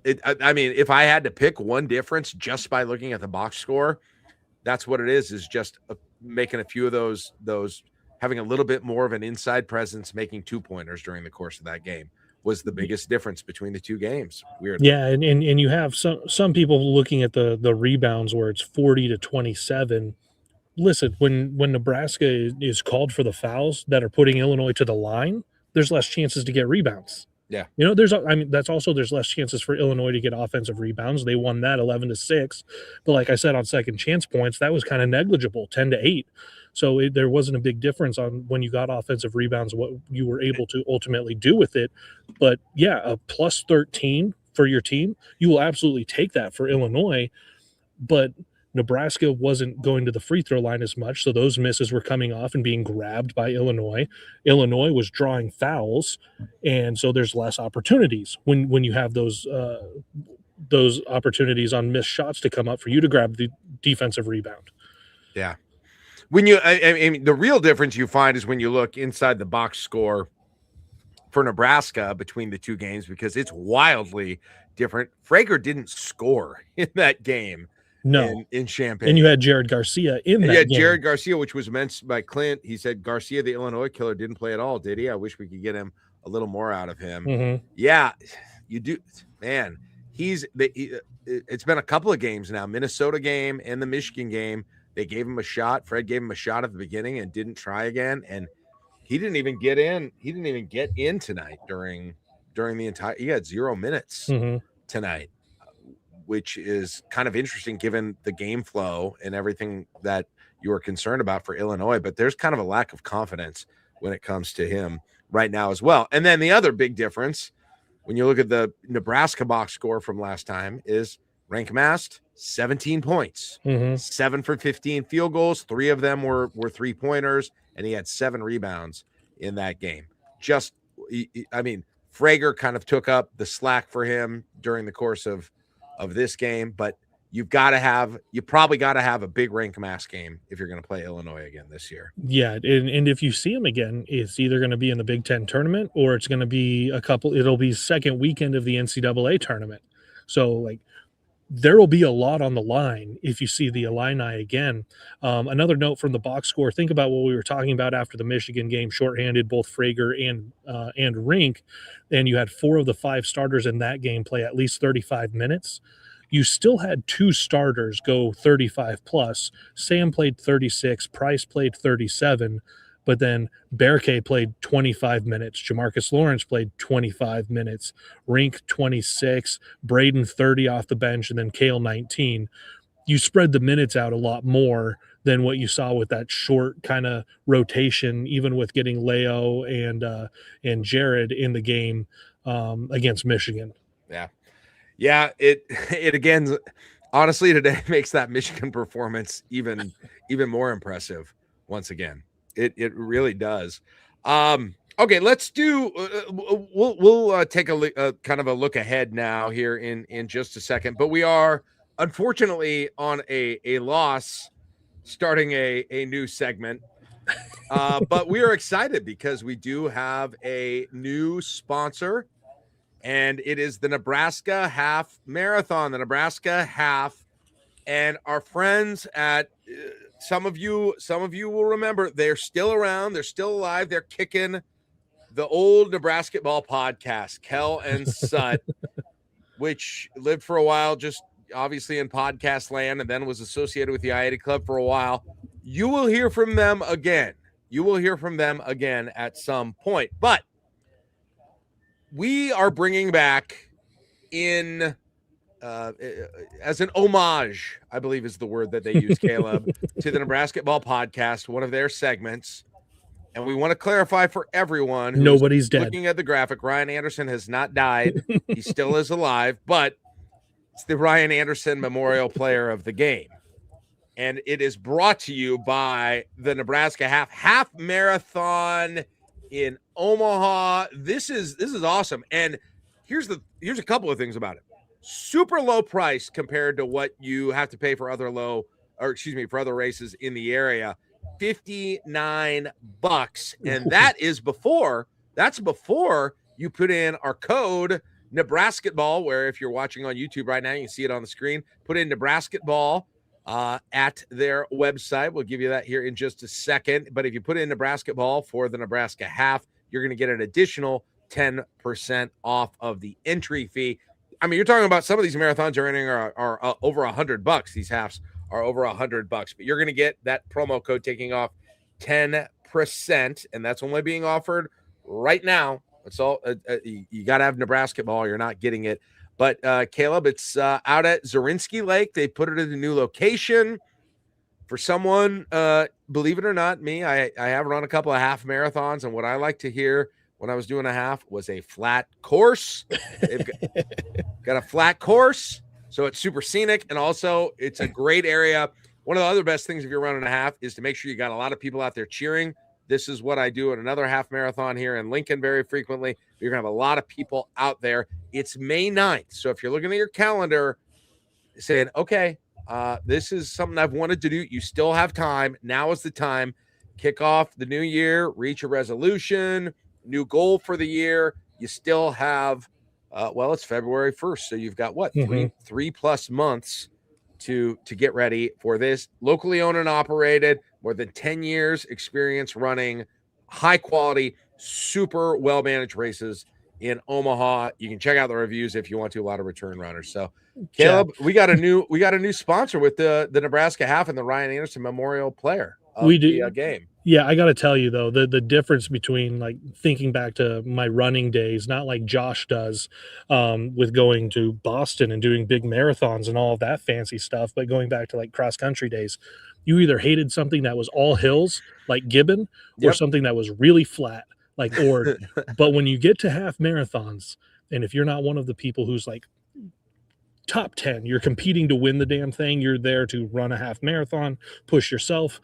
If I had to pick one difference just by looking at the box score, that's what it is just making a few of those having a little bit more of an inside presence, making 2-pointers during the course of that game. was the biggest difference between the two games. Weird. Yeah, and you have some people looking at the rebounds where it's 40 to 27. Listen, when Nebraska is called for the fouls that are putting Illinois to the line, there's less chances to get rebounds. Yeah. That's also there's less chances for Illinois to get offensive rebounds. They won that 11-6, but like I said, on second chance points, that was kind of negligible, 10-8. So there wasn't a big difference on when you got offensive rebounds, what you were able to ultimately do with it. But yeah, a plus 13 for your team, you will absolutely take that for Illinois. But Nebraska wasn't going to the free throw line as much, so those misses were coming off and being grabbed by Illinois. Illinois was drawing fouls, and so there's less opportunities when you have those opportunities on missed shots to come up for you to grab the defensive rebound. Yeah. When you, I mean, the real difference you find is when you look inside the box score for Nebraska between the two games, because it's wildly different. Frager didn't score in that game. No, in Champaign. And you had Jared Garcia in that game. Jared Garcia, which was mentioned by Clint. He said Garcia, the Illinois killer, didn't play at all, did he? I wish we could get him a little more out of him. Mm-hmm. Yeah, you do, man. It's been a couple of games now, Minnesota game and the Michigan game. They gave him a shot. Fred gave him a shot at the beginning and didn't try again. And he didn't even get in. He didn't even get in tonight during the entire. He had 0 minutes tonight, which is kind of interesting given the game flow and everything that you were concerned about for Illinois. But there's kind of a lack of confidence when it comes to him right now as well. And then the other big difference, when you look at the Nebraska box score from last time, is Rienk amassed 17 points, 7 for 15 field goals. 3 of them were 3-pointers, and he had 7 rebounds in that game. Frager kind of took up the slack for him during the course of this game, but you probably got to have a big Rienk amass game if you're going to play Illinois again this year. Yeah, and if you see him again, it's either going to be in the Big Ten tournament or it's going to be it'll be second weekend of the NCAA tournament. So like there will be a lot on the line if you see the Illini again. Another note from the box score, think about what we were talking about after the Michigan game, shorthanded both Frager and Rienk, and you had 4 of the 5 starters in that game play at least 35 minutes. You still had 2 starters go 35 plus. Sam played 36, Pryce played 37, but then Berke played 25 minutes. Jamarcus Lawrence played 25 minutes. Rienk 26, Braden 30 off the bench, and then Kale 19. You spread the minutes out a lot more than what you saw with that short kind of rotation, even with getting Leo and Jared in the game against Michigan. Yeah. It again, honestly, today makes that Michigan performance even more impressive once again. It really does. Okay, let's do. We'll take a kind of a look ahead now here in just a second. But we are unfortunately on a loss, starting a new segment. But we are excited because we do have a new sponsor, and it is the Nebraska Half Marathon. The Nebraska Half, and our friends at. Some of you will remember they're still around. They're still alive. They're kicking the old Nebrasketball podcast, Kel and Sut, which lived for a while, just obviously in podcast land, and then was associated with the I-80 Club for a while. You will hear from them again. At some point. But we are bringing back as an homage, I believe is the word that they use, Caleb, to the Nebrasketball podcast, one of their segments. And we want to clarify for everyone who's nobody's dead. Looking at the graphic, Ryan Anderson has not died. He still is alive, but it's the Ryan Anderson Memorial Player of the Game. And it is brought to you by the Nebraska Half Marathon in Omaha. This is awesome. And here's a couple of things about it. Super low price compared to what you have to pay for other races in the area. $59, and that's before you put in our code Nebrasketball, where if you're watching on YouTube right now, you can see it on the screen. Put in Nebrasketball at their website. We'll give you that here in just a second. But if you put in Nebrasketball for the Nebraska Half, you're going to get an additional 10% off of the entry fee. I mean, you're talking about some of these marathons are over $100. These halves are over $100, but you're going to get that promo code taking off 10%, and that's only being offered right now. It's all you got to have Nebrasketball. You're not getting it. But Caleb, it's out at Zorinsky Lake. They put it in a new location. For someone, believe it or not, me, I have run a couple of half marathons, and what I like to hear when I was doing a half was a flat course. They've got a flat course, so it's super scenic, and also it's a great area. One of the other best things if you're running a half is to make sure you got a lot of people out there cheering. This is what I do at another half marathon here in Lincoln very frequently. You're going to have a lot of people out there. It's May 9th, so if you're looking at your calendar saying, okay, this is something I've wanted to do, you still have time. Now is the time. Kick off the new year, reach a resolution, new goal for the year. You still have, it's February 1st. So you've got what, three plus months to get ready for this. Locally owned and operated, more than 10 years experience running high quality, super well-managed races in Omaha. You can check out the reviews if you want to, a lot of return runners. So Caleb, we got a new sponsor with the Nebraska half and the Ryan Anderson Memorial Player of the game. Yeah, I got to tell you though, the difference between like thinking back to my running days, not like Josh does, with going to Boston and doing big marathons and all of that fancy stuff, but going back to like cross country days, you either hated something that was all hills like Gibbon, or something that was really flat like Ord. But when you get to half marathons, and if you're not one of the people who's like top 10, you're competing to win the damn thing, you're there to run a half marathon, push yourself.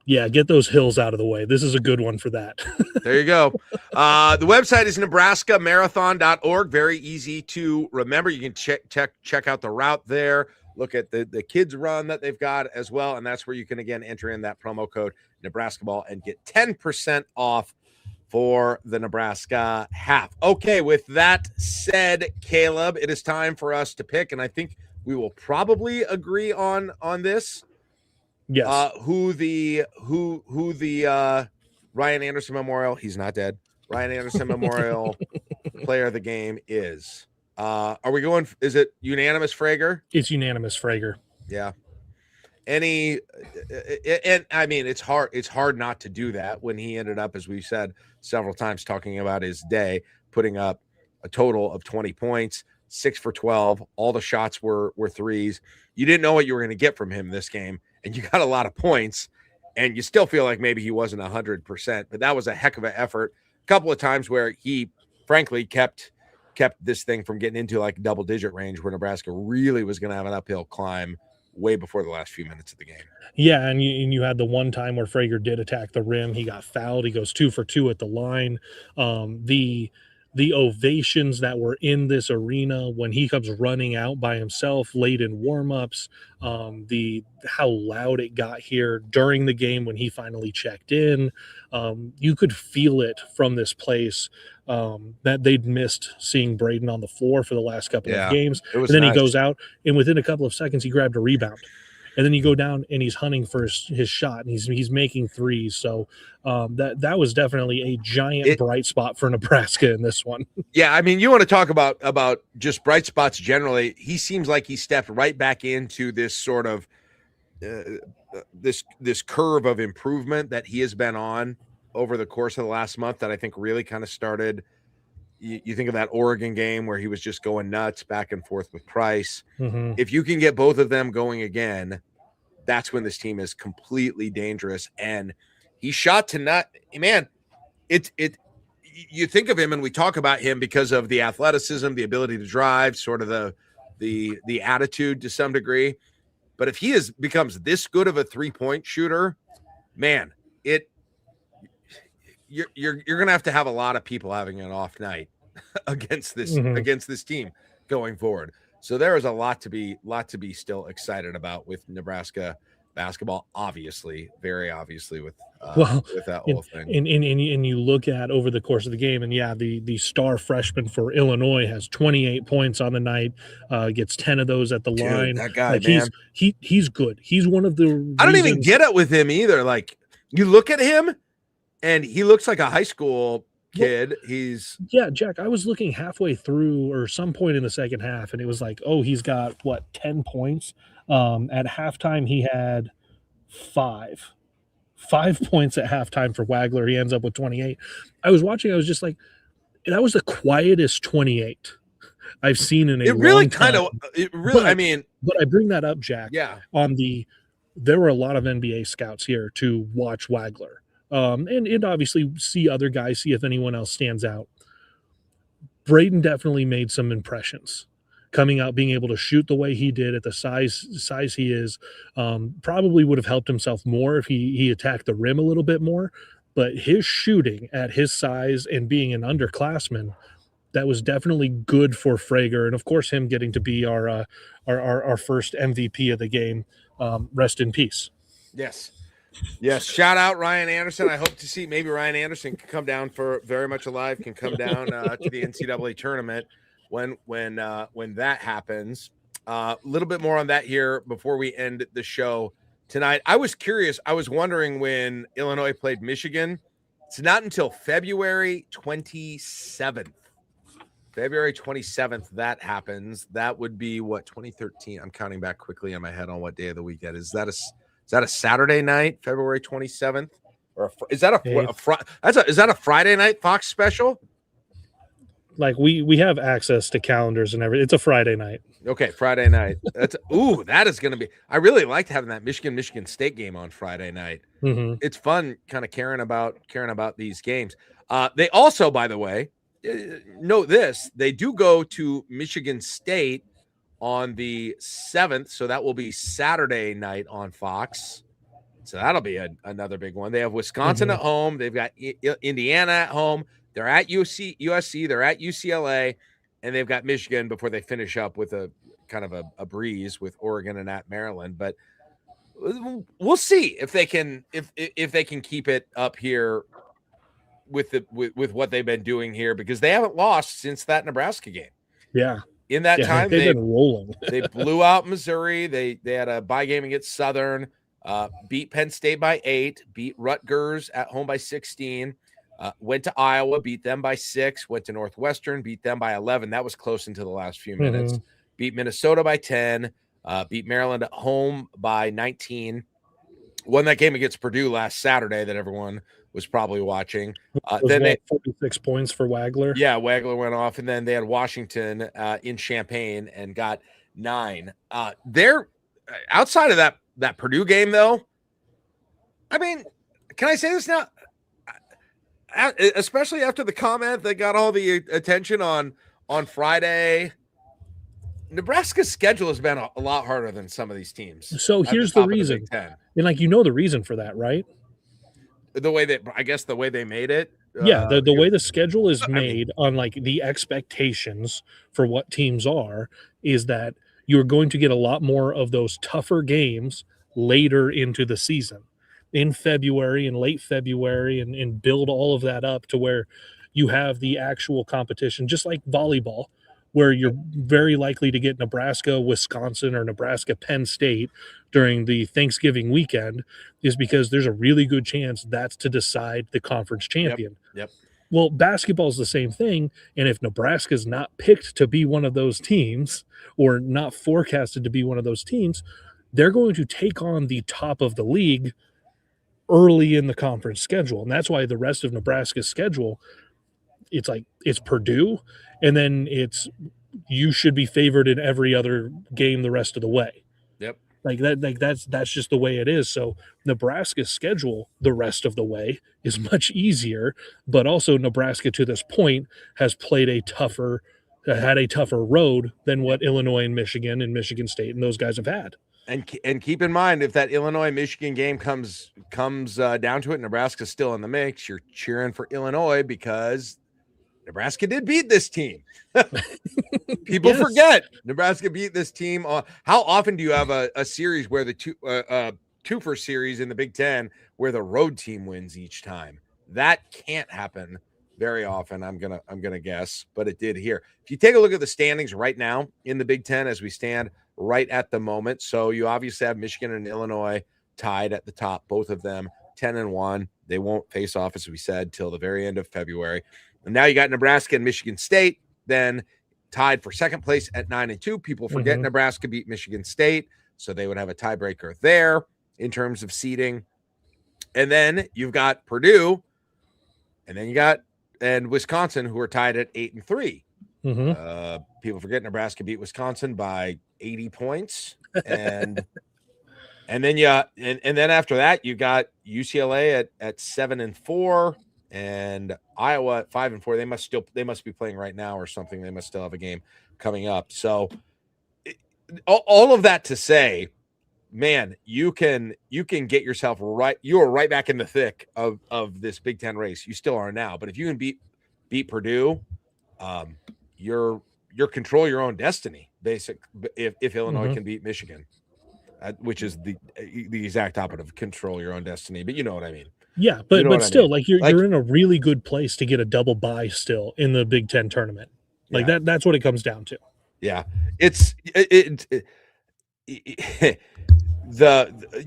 Yeah, get those hills out of the way. This is a good one for that. There you go. The website is nebraskamarathon.org. Very easy to remember. You can check out the route there. Look at the kids run that they've got as well. And that's where you can, again, enter in that promo code Nebrasketball and get 10% off for the Nebraska half. Okay, with that said, Caleb, it is time for us to pick, and I think we will probably agree on this. Yes. Who the Ryan Anderson Memorial, he's not dead, Ryan Anderson Memorial player of the game is. Are we going, is it unanimous Frager? It's unanimous Frager. Yeah. And I mean, it's hard not to do that when he ended up, as we've said several times, talking about his day, putting up a total of 20 points, 6 for 12. All the shots were threes. You didn't know what you were going to get from him this game, and you got a lot of points, and you still feel like maybe he wasn't 100%, but that was a heck of an effort. A couple of times where he, frankly, kept this thing from getting into like double-digit range where Nebraska really was going to have an uphill climb way before the last few minutes of the game. Yeah, and you had the one time where Frager did attack the rim. He got fouled. He goes 2 for 2 at the line. The ovations that were in this arena when he comes running out by himself late in warmups, how loud it got here during the game when he finally checked in. You could feel it from this place that they'd missed seeing Braden on the floor for the last couple of games. And then he goes out, and within a couple of seconds, he grabbed a rebound. And then you go down and he's hunting for his shot, and he's making threes. So that was definitely a giant bright spot for Nebraska in this one. Yeah, I mean, you want to talk about just bright spots generally. He seems like he stepped right back into this sort of this curve of improvement that he has been on over the course of the last month that I think really kind of started. You think of that Oregon game where he was just going nuts back and forth with Pryce. Mm-hmm. If you can get both of them going again, that's when this team is completely dangerous. And he shot to nut. Man, you think of him and we talk about him because of the athleticism, the ability to drive, sort of the attitude to some degree. But if he becomes this good of a 3-point shooter, man, you're going to have a lot of people having an off night against this team going forward. So there is a lot to be still excited about with Nebraska basketball, obviously, very obviously with that whole thing. And you look at over the course of the game, and the star freshman for Illinois has 28 points on the night, gets 10 of those at the line. That guy, like, man, he's good. He's one of the. I don't even get it with him either. Like, you look at him, and he looks like a high school kid. He's Jack, I was looking halfway through or some point in the second half, and it was like, oh, he's got what, 10 points. At halftime, he had 5. 5 points at halftime for Wagler. He ends up with 28. I was watching, I was just like, that was the quietest 28 I've seen in a long time. But I bring that up, Jack. Yeah. There were a lot of NBA scouts here to watch Wagler. And obviously see other guys, see if anyone else stands out. Braden definitely made some impressions. Coming out, being able to shoot the way he did at the size he is, probably would have helped himself more if he attacked the rim a little bit more. But his shooting at his size and being an underclassman, that was definitely good for Frager. And of course, him getting to be our first MVP of the game. Rest in peace. Yes. Shout out Ryan Anderson. I hope to see maybe Ryan Anderson can come down for Very Much Alive, can come down to the NCAA tournament when that happens. A little bit more on that here before we end the show tonight. I was curious. I was wondering when Illinois played Michigan. It's not until February 27th. February 27th, that happens. That would be what, 2013. I'm counting back quickly in my head on what day of the week that is. Is that a Saturday night, February 27th? Or is that a Friday night Fox special? Like we have access to calendars and everything. It's a Friday night. Okay, Friday night. That is going to be. I really liked having that Michigan State game on Friday night. Mm-hmm. It's fun, kind of caring about these games. They also, by the way, note this: they do go to Michigan State on the 7th, so that will be Saturday night on Fox. So that'll be another big one. They have Wisconsin at home. They've got Indiana at home. They're at USC. They're at UCLA, and they've got Michigan before they finish up with a kind of a breeze with Oregon and at Maryland. But we'll see if they can keep it up here with what they've been doing here, because they haven't lost since that Nebraska game. Yeah. In that time, they've been rolling. They blew out Missouri. They had a bye game against Southern, beat Penn State by 8, beat Rutgers at home by 16, went to Iowa, beat them by 6, went to Northwestern, beat them by 11. That was close into the last few minutes. Beat Minnesota by 10, beat Maryland at home by 19. Won that game against Purdue last Saturday that everyone was probably watching. Then they 46 points for Wagler. Yeah, Wagler went off, and then they had Washington in Champaign and got 9. They're outside of that Purdue game, though. I mean, can I say this now? Especially after the comment that got all the attention on Friday, Nebraska's schedule has been a lot harder than some of these teams. So here's the reason, and the reason for that, right? The way they made it. The way the schedule is made on like the expectations for what teams are is that you're going to get a lot more of those tougher games later into the season, in February and late February, and build all of that up to where you have the actual competition, just like volleyball, where you're very likely to get Nebraska, Wisconsin, or Nebraska, Penn State during the Thanksgiving weekend, is because there's a really good chance that's to decide the conference champion. Yep. Well, basketball is the same thing, and if Nebraska's not picked to be one of those teams or not forecasted to be one of those teams, they're going to take on the top of the league early in the conference schedule. And that's why the rest of Nebraska's schedule, it's Purdue, and then you should be favored in every other game the rest of the way. Yep. That's just the way it is. So Nebraska's schedule the rest of the way is much easier, but also Nebraska to this point has had a tougher road than what Illinois and Michigan State and those guys have had. And keep in mind, if that Illinois-Michigan game comes down to it, Nebraska's still in the mix. You're cheering for Illinois because Nebraska did beat this team. People forget Nebraska beat this team. How often do you have a series where the two-for series in the Big Ten where the road team wins each time? That can't happen very often. I'm gonna guess, but it did here. If you take a look at the standings right now in the Big Ten as we stand right at the moment, so you obviously have Michigan and Illinois tied at the top, both of them 10-1. They won't face off, as we said, till the very end of February. And now you got Nebraska and Michigan State, then tied for second place at 9-2. People forget Nebraska beat Michigan State, so they would have a tiebreaker there in terms of seeding. And then you've got Purdue, and then you got Wisconsin, who are tied at 8-3. People forget Nebraska beat Wisconsin by 80 points, and and then and then after that you got UCLA at 7-4 and Iowa at 5-4. They must be playing right now or something. They must still have a game coming up. So all of that to say, man, you can get yourself right. You are right back in the thick of this Big Ten race. You still are now, but if you can beat Purdue, you're control your own destiny. If Illinois can beat Michigan, which is the exact opposite of control your own destiny. But you know what I mean. Yeah, but still, like you're in a really good place to get a double bye still in the Big Ten tournament. Like that's what it comes down to. Yeah,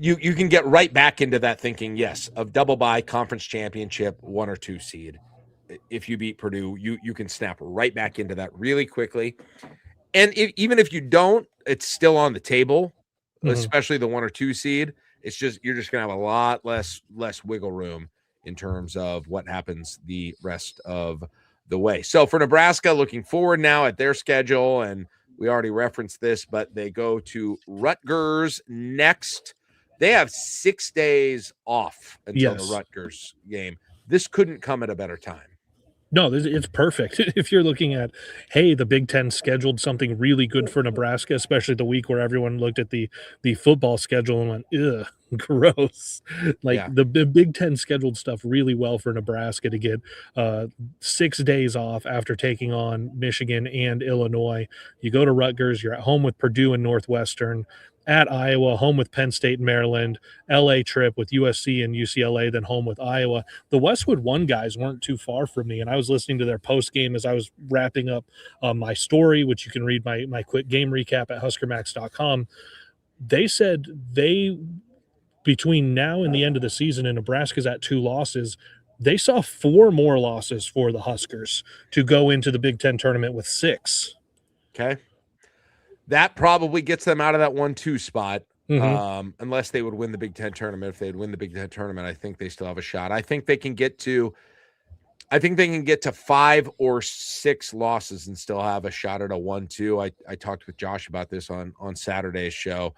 you can get right back into that thinking, yes, of double bye, conference championship, 1 or 2 seed. If you beat Purdue, you can snap right back into that really quickly. And even if you don't, it's still on the table, especially the 1 or 2 seed. It's just you're just gonna have a lot less wiggle room in terms of what happens the rest of the way. So for Nebraska, looking forward now at their schedule, and we already referenced this, but they go to Rutgers next. They have 6 days off until the Rutgers game. This couldn't come at a better time. No, it's perfect. If you're looking at, hey, the Big Ten scheduled something really good for Nebraska, especially the week where everyone looked at the football schedule and went, ugh, gross. Like the Big Ten scheduled stuff really well for Nebraska to get 6 days off after taking on Michigan and Illinois. You go to Rutgers, you're at home with Purdue and Northwestern, at Iowa, home with Penn State and Maryland, LA trip with USC and UCLA, then home with Iowa. The Westwood One guys weren't too far from me, and I was listening to their post game as I was wrapping up my story, which you can read my quick game recap at huskermax.com. They said between now and the end of the season, and Nebraska's at 2 losses, they saw 4 more losses for the Huskers to go into the Big Ten tournament with 6. Okay. That probably gets them out of that 1-2 spot, unless they would win the Big Ten tournament. If they'd win the Big Ten tournament, I think they still have a shot. I think they can get to 5 or 6 losses and still have a shot at a 1-2. I talked with Josh about this on Saturday's show.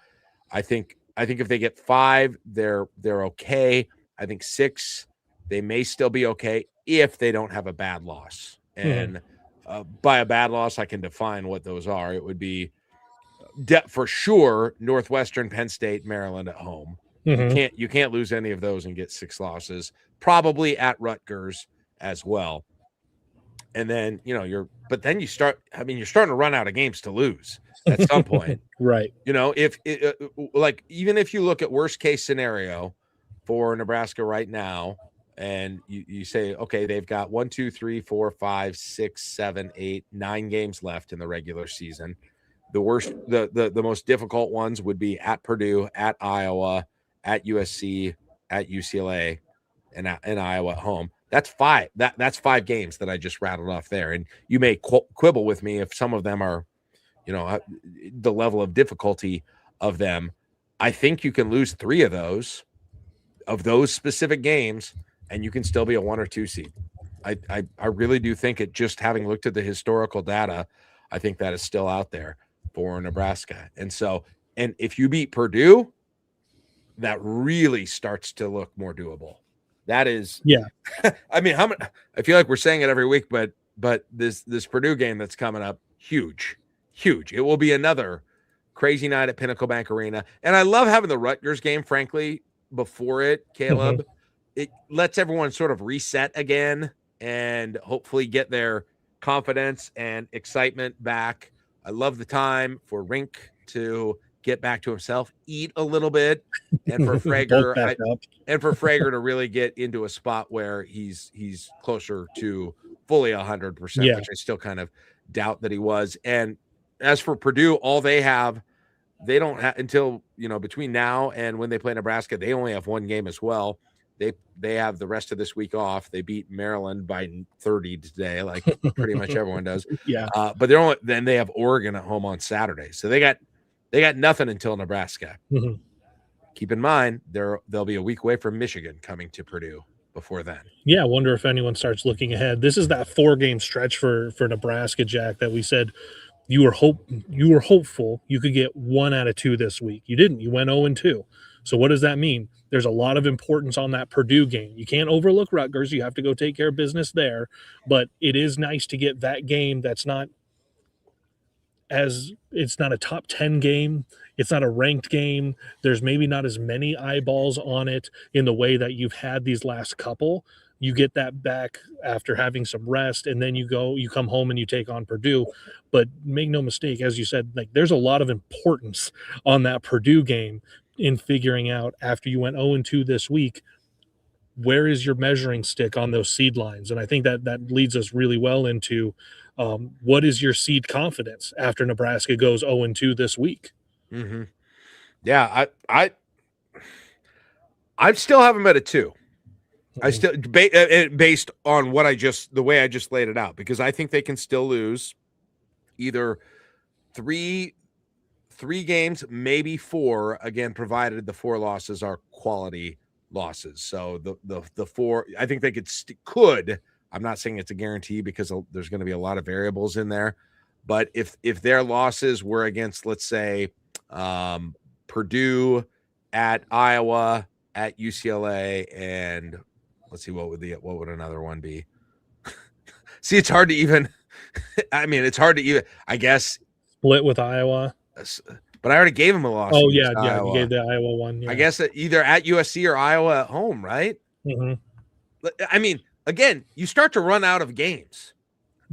I think if they get 5, they're okay. I think 6, they may still be okay if they don't have a bad loss. And by a bad loss, I can define what those are. It would be for sure Northwestern, Penn State, Maryland at home. You can't lose any of those and get 6 losses. Probably at Rutgers as well. And then you're starting to run out of games to lose at some point. Right. If even if you look at worst case scenario for Nebraska right now, and you say, okay, they've got 1, 2, 3, 4, 5, 6, 7, 8, 9 games left in the regular season. The most difficult ones would be at Purdue, at Iowa, at USC, at UCLA, and Iowa at home. That's 5. That's 5 games that I just rattled off there. And you may quibble with me if some of them are, the level of difficulty of them. I think you can lose 3 of those specific games, and you can still be a 1 or 2 seed. I really do think it. Just having looked at the historical data, I think that is still out there for Nebraska. And if you beat Purdue, that really starts to look more doable. That is, I mean, I feel like we're saying it every week, but this Purdue game that's coming up, huge. It will be another crazy night at Pinnacle Bank Arena. And I love having the Rutgers game, frankly, before it, Caleb. It lets everyone sort of reset again and hopefully get their confidence and excitement back. I love the time for Rienk to get back to himself, eat a little bit, and for Frager to really get into a spot where he's closer to fully 100%, which I still kind of doubt that he was. And as for Purdue, all they don't have until between now and when they play Nebraska, they only have 1 game as well. they have the rest of this week off. They beat Maryland by 30 today, like pretty much everyone does. Yeah. But then they have Oregon at home on Saturday. So they got nothing until Nebraska. Mm-hmm. Keep in mind, they'll be a week away from Michigan coming to Purdue before then. Yeah, I wonder if anyone starts looking ahead. This is that 4-game stretch for Nebraska, Jack, that we said you were hopeful you could get 1 out of 2 this week. You didn't. You went 0-2. So what does that mean? There's a lot of importance on that Purdue game. You can't overlook Rutgers. You have to go take care of business there. But it is nice to get that game that's not it's not a top 10 game. It's not a ranked game. There's maybe not as many eyeballs on it in the way that you've had these last couple. You get that back after having some rest, and then you come home and you take on Purdue. But make no mistake, as you said, like there's a lot of importance on that Purdue game in figuring out after you went 0-2 this week, where is your measuring stick on those seed lines? And I think that leads us really well into what is your seed confidence after Nebraska goes 0-2 this week? Mm-hmm. Yeah, I still haven't met a 2. I still based on the way I just laid it out, because I think they can still lose either three games, maybe 4, again, provided the 4 losses are quality losses. So the 4, I think they could. I'm not saying it's a guarantee because there's going to be a lot of variables in there. But if their losses were against, let's say, Purdue, at Iowa, at UCLA, and let's see, what would another one be? See, it's hard to even. I mean, it's hard to even. I guess split with Iowa. But I already gave him a loss. Oh yeah, Iowa. You gave the Iowa one. Yeah. I guess either at USC or Iowa at home, right? Mm-hmm. I mean, again, you start to run out of games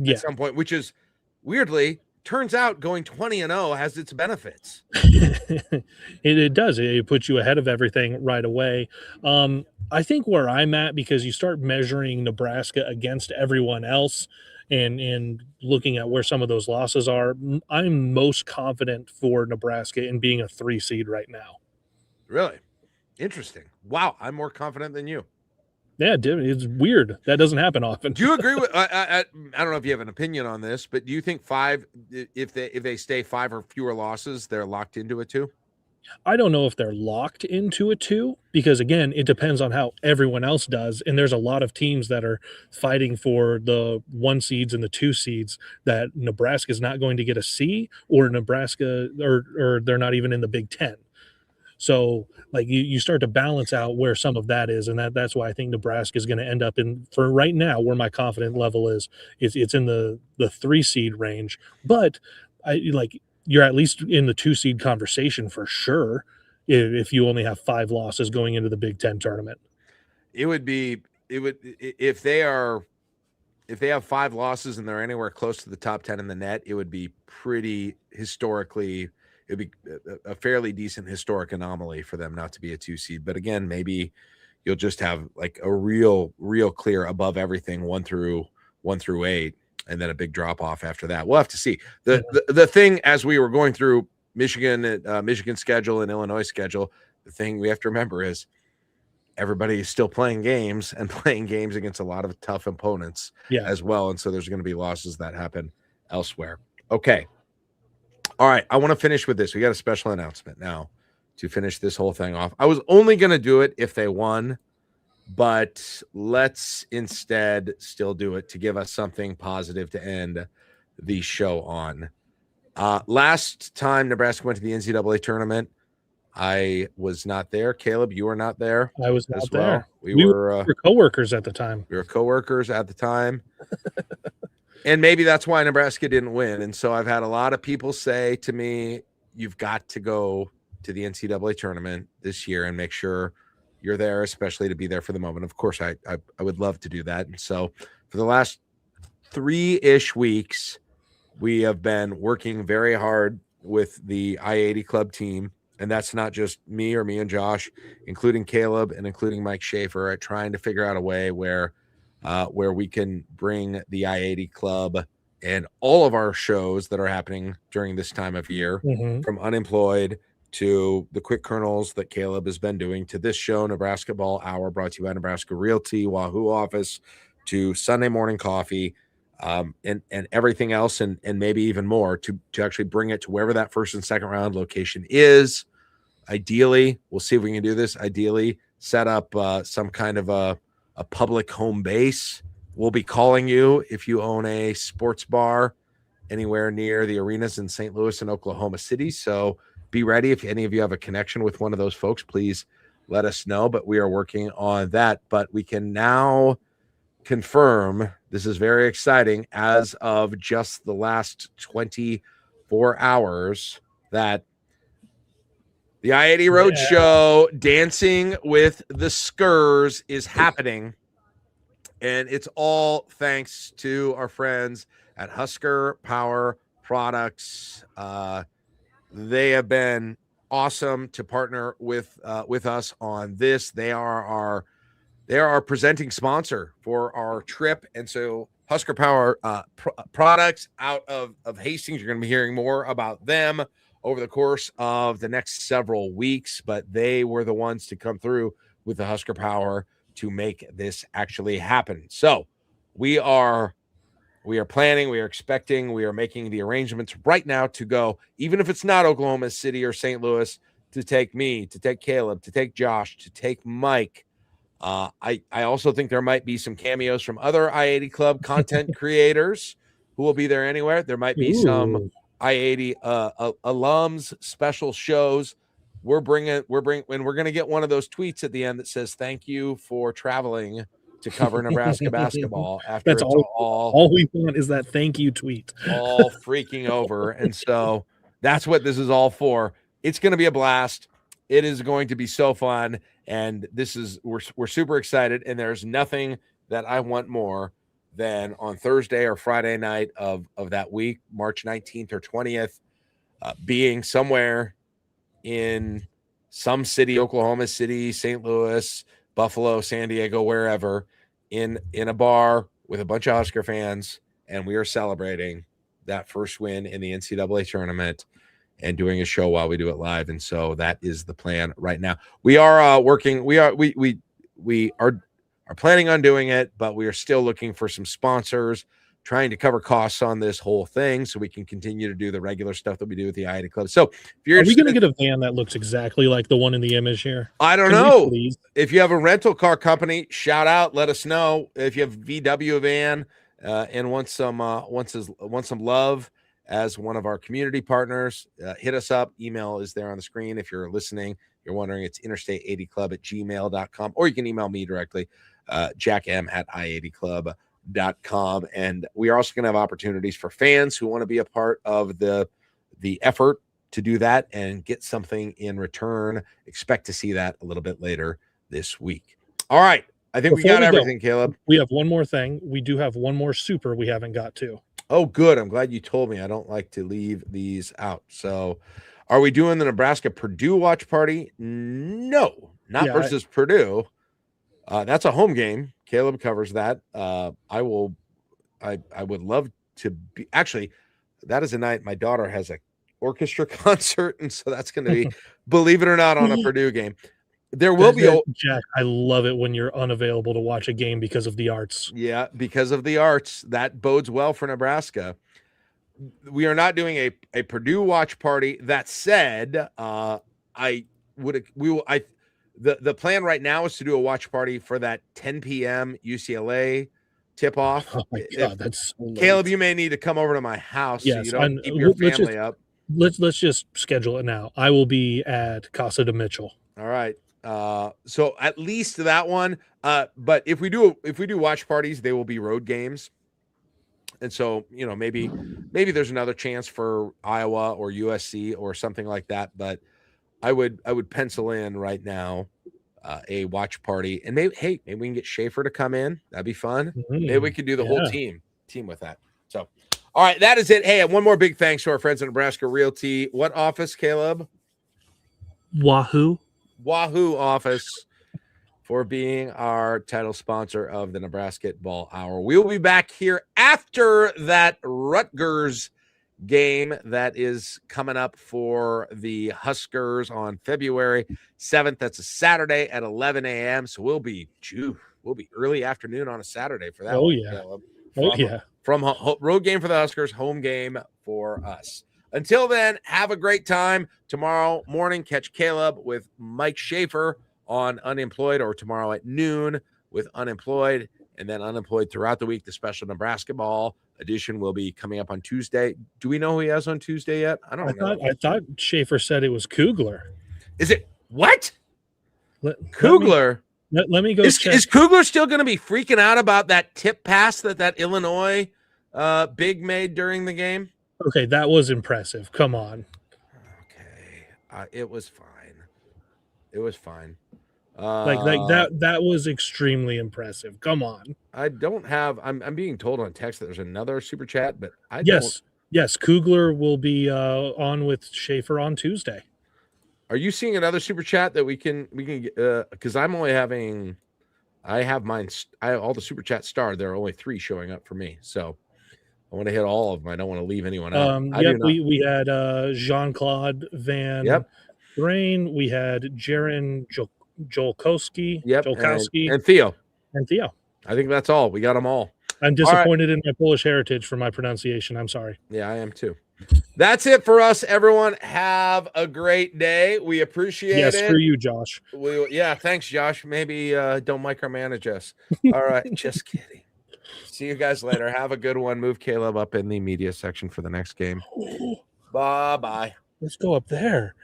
at some point, which is weirdly turns out going 20-0 has its benefits. It does. It puts you ahead of everything right away. I think where I'm at, because you start measuring Nebraska against everyone else and looking at where some of those losses are, I'm most confident for Nebraska in being a 3 seed right now. Really? Interesting. Wow. I'm more confident than you. Yeah, it's weird. That doesn't happen often. Do you agree with? I don't know if you have an opinion on this, but do you think 5, if they stay 5 or fewer losses, they're locked into a 2? I don't know if they're locked into a 2, because again, it depends on how everyone else does. And there's a lot of teams that are fighting for the 1 seeds and the 2 seeds that Nebraska is not going to get a C, or Nebraska, or they're not even in the Big Ten. So like you start to balance out where some of that is. And that's why I think Nebraska is going to end up in, for right now, where my confidence level is, it's in the 3 seed range. But you're at least in the 2 seed conversation for sure if you only have 5 losses going into the Big Ten tournament. If they have 5 losses and they're anywhere close to the top 10 in the net, it would be pretty historically. It'd be a fairly decent historic anomaly for them not to be a 2 seed. But again, maybe you'll just have like a real clear above everything 1 through 8, and then a big drop off after that. We'll have to see. The thing, as we were going through Michigan schedule and Illinois schedule, the thing we have to remember is everybody is still playing games against a lot of tough opponents as well. And so there's going to be losses that happen elsewhere. Okay. All right, I want to finish with this. We got a special announcement now to finish this whole thing off. I was only going to do it if they won, but let's instead still do it to give us something positive to end the show on. Last time Nebraska went to the NCAA tournament, I was not there. Caleb, you were not there. I was not there. We were coworkers at the time. We were coworkers at the time. And maybe that's why Nebraska didn't win. And so I've had a lot of people say to me, you've got to go to the NCAA tournament this year and make sure you're there, especially to be there for the moment. Of course, I would love to do that. And so for the last 3-ish weeks, we have been working very hard with the I-80 Club team. And that's not just me and Josh, including Caleb and including Mike Schaefer, at trying to figure out a way where we can bring the I-80 Club and all of our shows that are happening during this time of year, from Unemployed to the quick kernels that Caleb has been doing, to this show, Nebrasketball Hour, brought to you by Nebraska Realty, Wahoo Office, to Sunday Morning Coffee, and everything else, and maybe even more to actually bring it to wherever that first and second round location is. Ideally, we'll see if we can do this. Ideally, set up some kind of a public home base. We'll be calling you if you own a sports bar anywhere near the arenas in St. Louis and Oklahoma City. So be ready. If any of you have a connection with one of those folks, please let us know. But we are working on that. But we can now confirm, this is very exciting, as of just the last 24 hours, that the I-80 Roadshow, Dancing with the Skurs, is happening. And it's all thanks to our friends at Husker Power Products. They have been awesome to partner with us on this. They are our presenting sponsor for our trip. And so Husker Power Products out of Hastings, you're going to be hearing more about them over the course of the next several weeks, but they were the ones to come through with the Husker Power to make this actually happen. So we are planning, we are expecting, we are making the arrangements right now to go, even if it's not Oklahoma City or St. Louis, to take me, to take Caleb, to take Josh, to take Mike. I also think there might be some cameos from other I-80 Club content creators who will be there anywhere. There might be some I-80 alums, special shows. We're going to get one of those tweets at the end that says, "Thank you for traveling to cover Nebraska basketball." After that's all we want is that thank you tweet. All freaking over. And so that's what this is all for. It's going to be a blast. It is going to be so fun. And we're super excited. And there's nothing that I want more than on Thursday or Friday night of that week, March 19th or 20th, being somewhere in some city, Oklahoma City, St. Louis, Buffalo, San Diego, wherever, in a bar with a bunch of Husker fans, and we are celebrating that first win in the NCAA tournament and doing a show while we do it live. And so that is the plan right now. We are working. We are planning on doing it, but we are still looking for some sponsors, trying to cover costs on this whole thing so we can continue to do the regular stuff that we do with the I-80 Club. So if you're we going to get a van that looks exactly like the one in the image here? I don't know. If you have a rental car company, shout out, let us know. If you have VW van and want some love as one of our community partners, hit us up. Email is there on the screen. If you're listening, you're wondering, it's interstate80club@gmail.com, or you can email me directly, jackm@i80club.com. And we are also going to have opportunities for fans who want to be a part of the effort to do that and get something in return. Expect to see that a little bit later this week. All right. I think we got everything, Caleb. We have one more thing. We do have one more super we haven't got to. Oh, good. I'm glad you told me. I don't like to leave these out. So are we doing the Nebraska-Purdue watch party? No, not versus Purdue. That's a home game. Caleb covers that. I would love to be. Actually, that is a night my daughter has a orchestra concert, and so that's going to be, believe it or not, on a Purdue game. There will be Jack. I love it when you're unavailable to watch a game because of the arts. Yeah, because of the arts. That bodes well for Nebraska. We are not doing a Purdue watch party. That said, the plan right now is to do a watch party for that 10 p.m. UCLA tip-off. Oh my God, that's so late. Caleb, you may need to come over to my house so you don't keep your family up. Let's just schedule it now. I will be at Casa de Mitchell. All right. So at least that one. But if we do watch parties, they will be road games. And so, maybe there's another chance for Iowa or USC or something like that. But I would pencil in right now a watch party, and maybe we can get Schaefer to come in. That'd be fun. Maybe we could do the whole team with that. So, all right, that is it. Hey, one more big thanks to our friends at Nebraska Realty. What office, Caleb? Wahoo Office, for being our title sponsor of the Nebrasketball Hour. We will be back here after that Rutgers game that is coming up for the Huskers on February 7th. That's a Saturday at 11 a.m. So we'll be early afternoon on a Saturday for that. Oh one, yeah. Caleb. From road game for the Huskers, home game for us. Until then, have a great time. Tomorrow morning, catch Caleb with Mike Schaefer on Unemployed, or tomorrow at noon with Unemployed, and then Unemployed throughout the week. The special Nebrasketball edition will be coming up on Tuesday. Do we know who he has on Tuesday yet? I don't know. I thought Schaefer said it was Kugler. Is it what? Kugler? Let me go check. Is Kugler still going to be freaking out about that tip pass that Illinois big made during the game? Okay, that was impressive. Come on. Okay, it was fine. It was fine. Like that was extremely impressive. Come on. I don't have. I'm being told on text that there's another super chat, but yes, Kugler will be on with Schaefer on Tuesday. Are you seeing another super chat that we can because I'm only having. I have mine. I have all the super chats starred. There are only 3 showing up for me, so I want to hit all of them. I don't want to leave anyone out. We had Jean-Claude Van Brain. We had Jaron Jolkowski. And Theo. I think that's all. We got them all. I'm disappointed in my Polish heritage for my pronunciation. I'm sorry. Yeah, I am too. That's it for us, everyone. Have a great day. We appreciate it. Yes, for you, Josh. Thanks, Josh. Maybe don't micromanage us. All right, just kidding. See you guys later. Have a good one. Move Caleb up in the media section for the next game. Bye-bye. Let's go up there.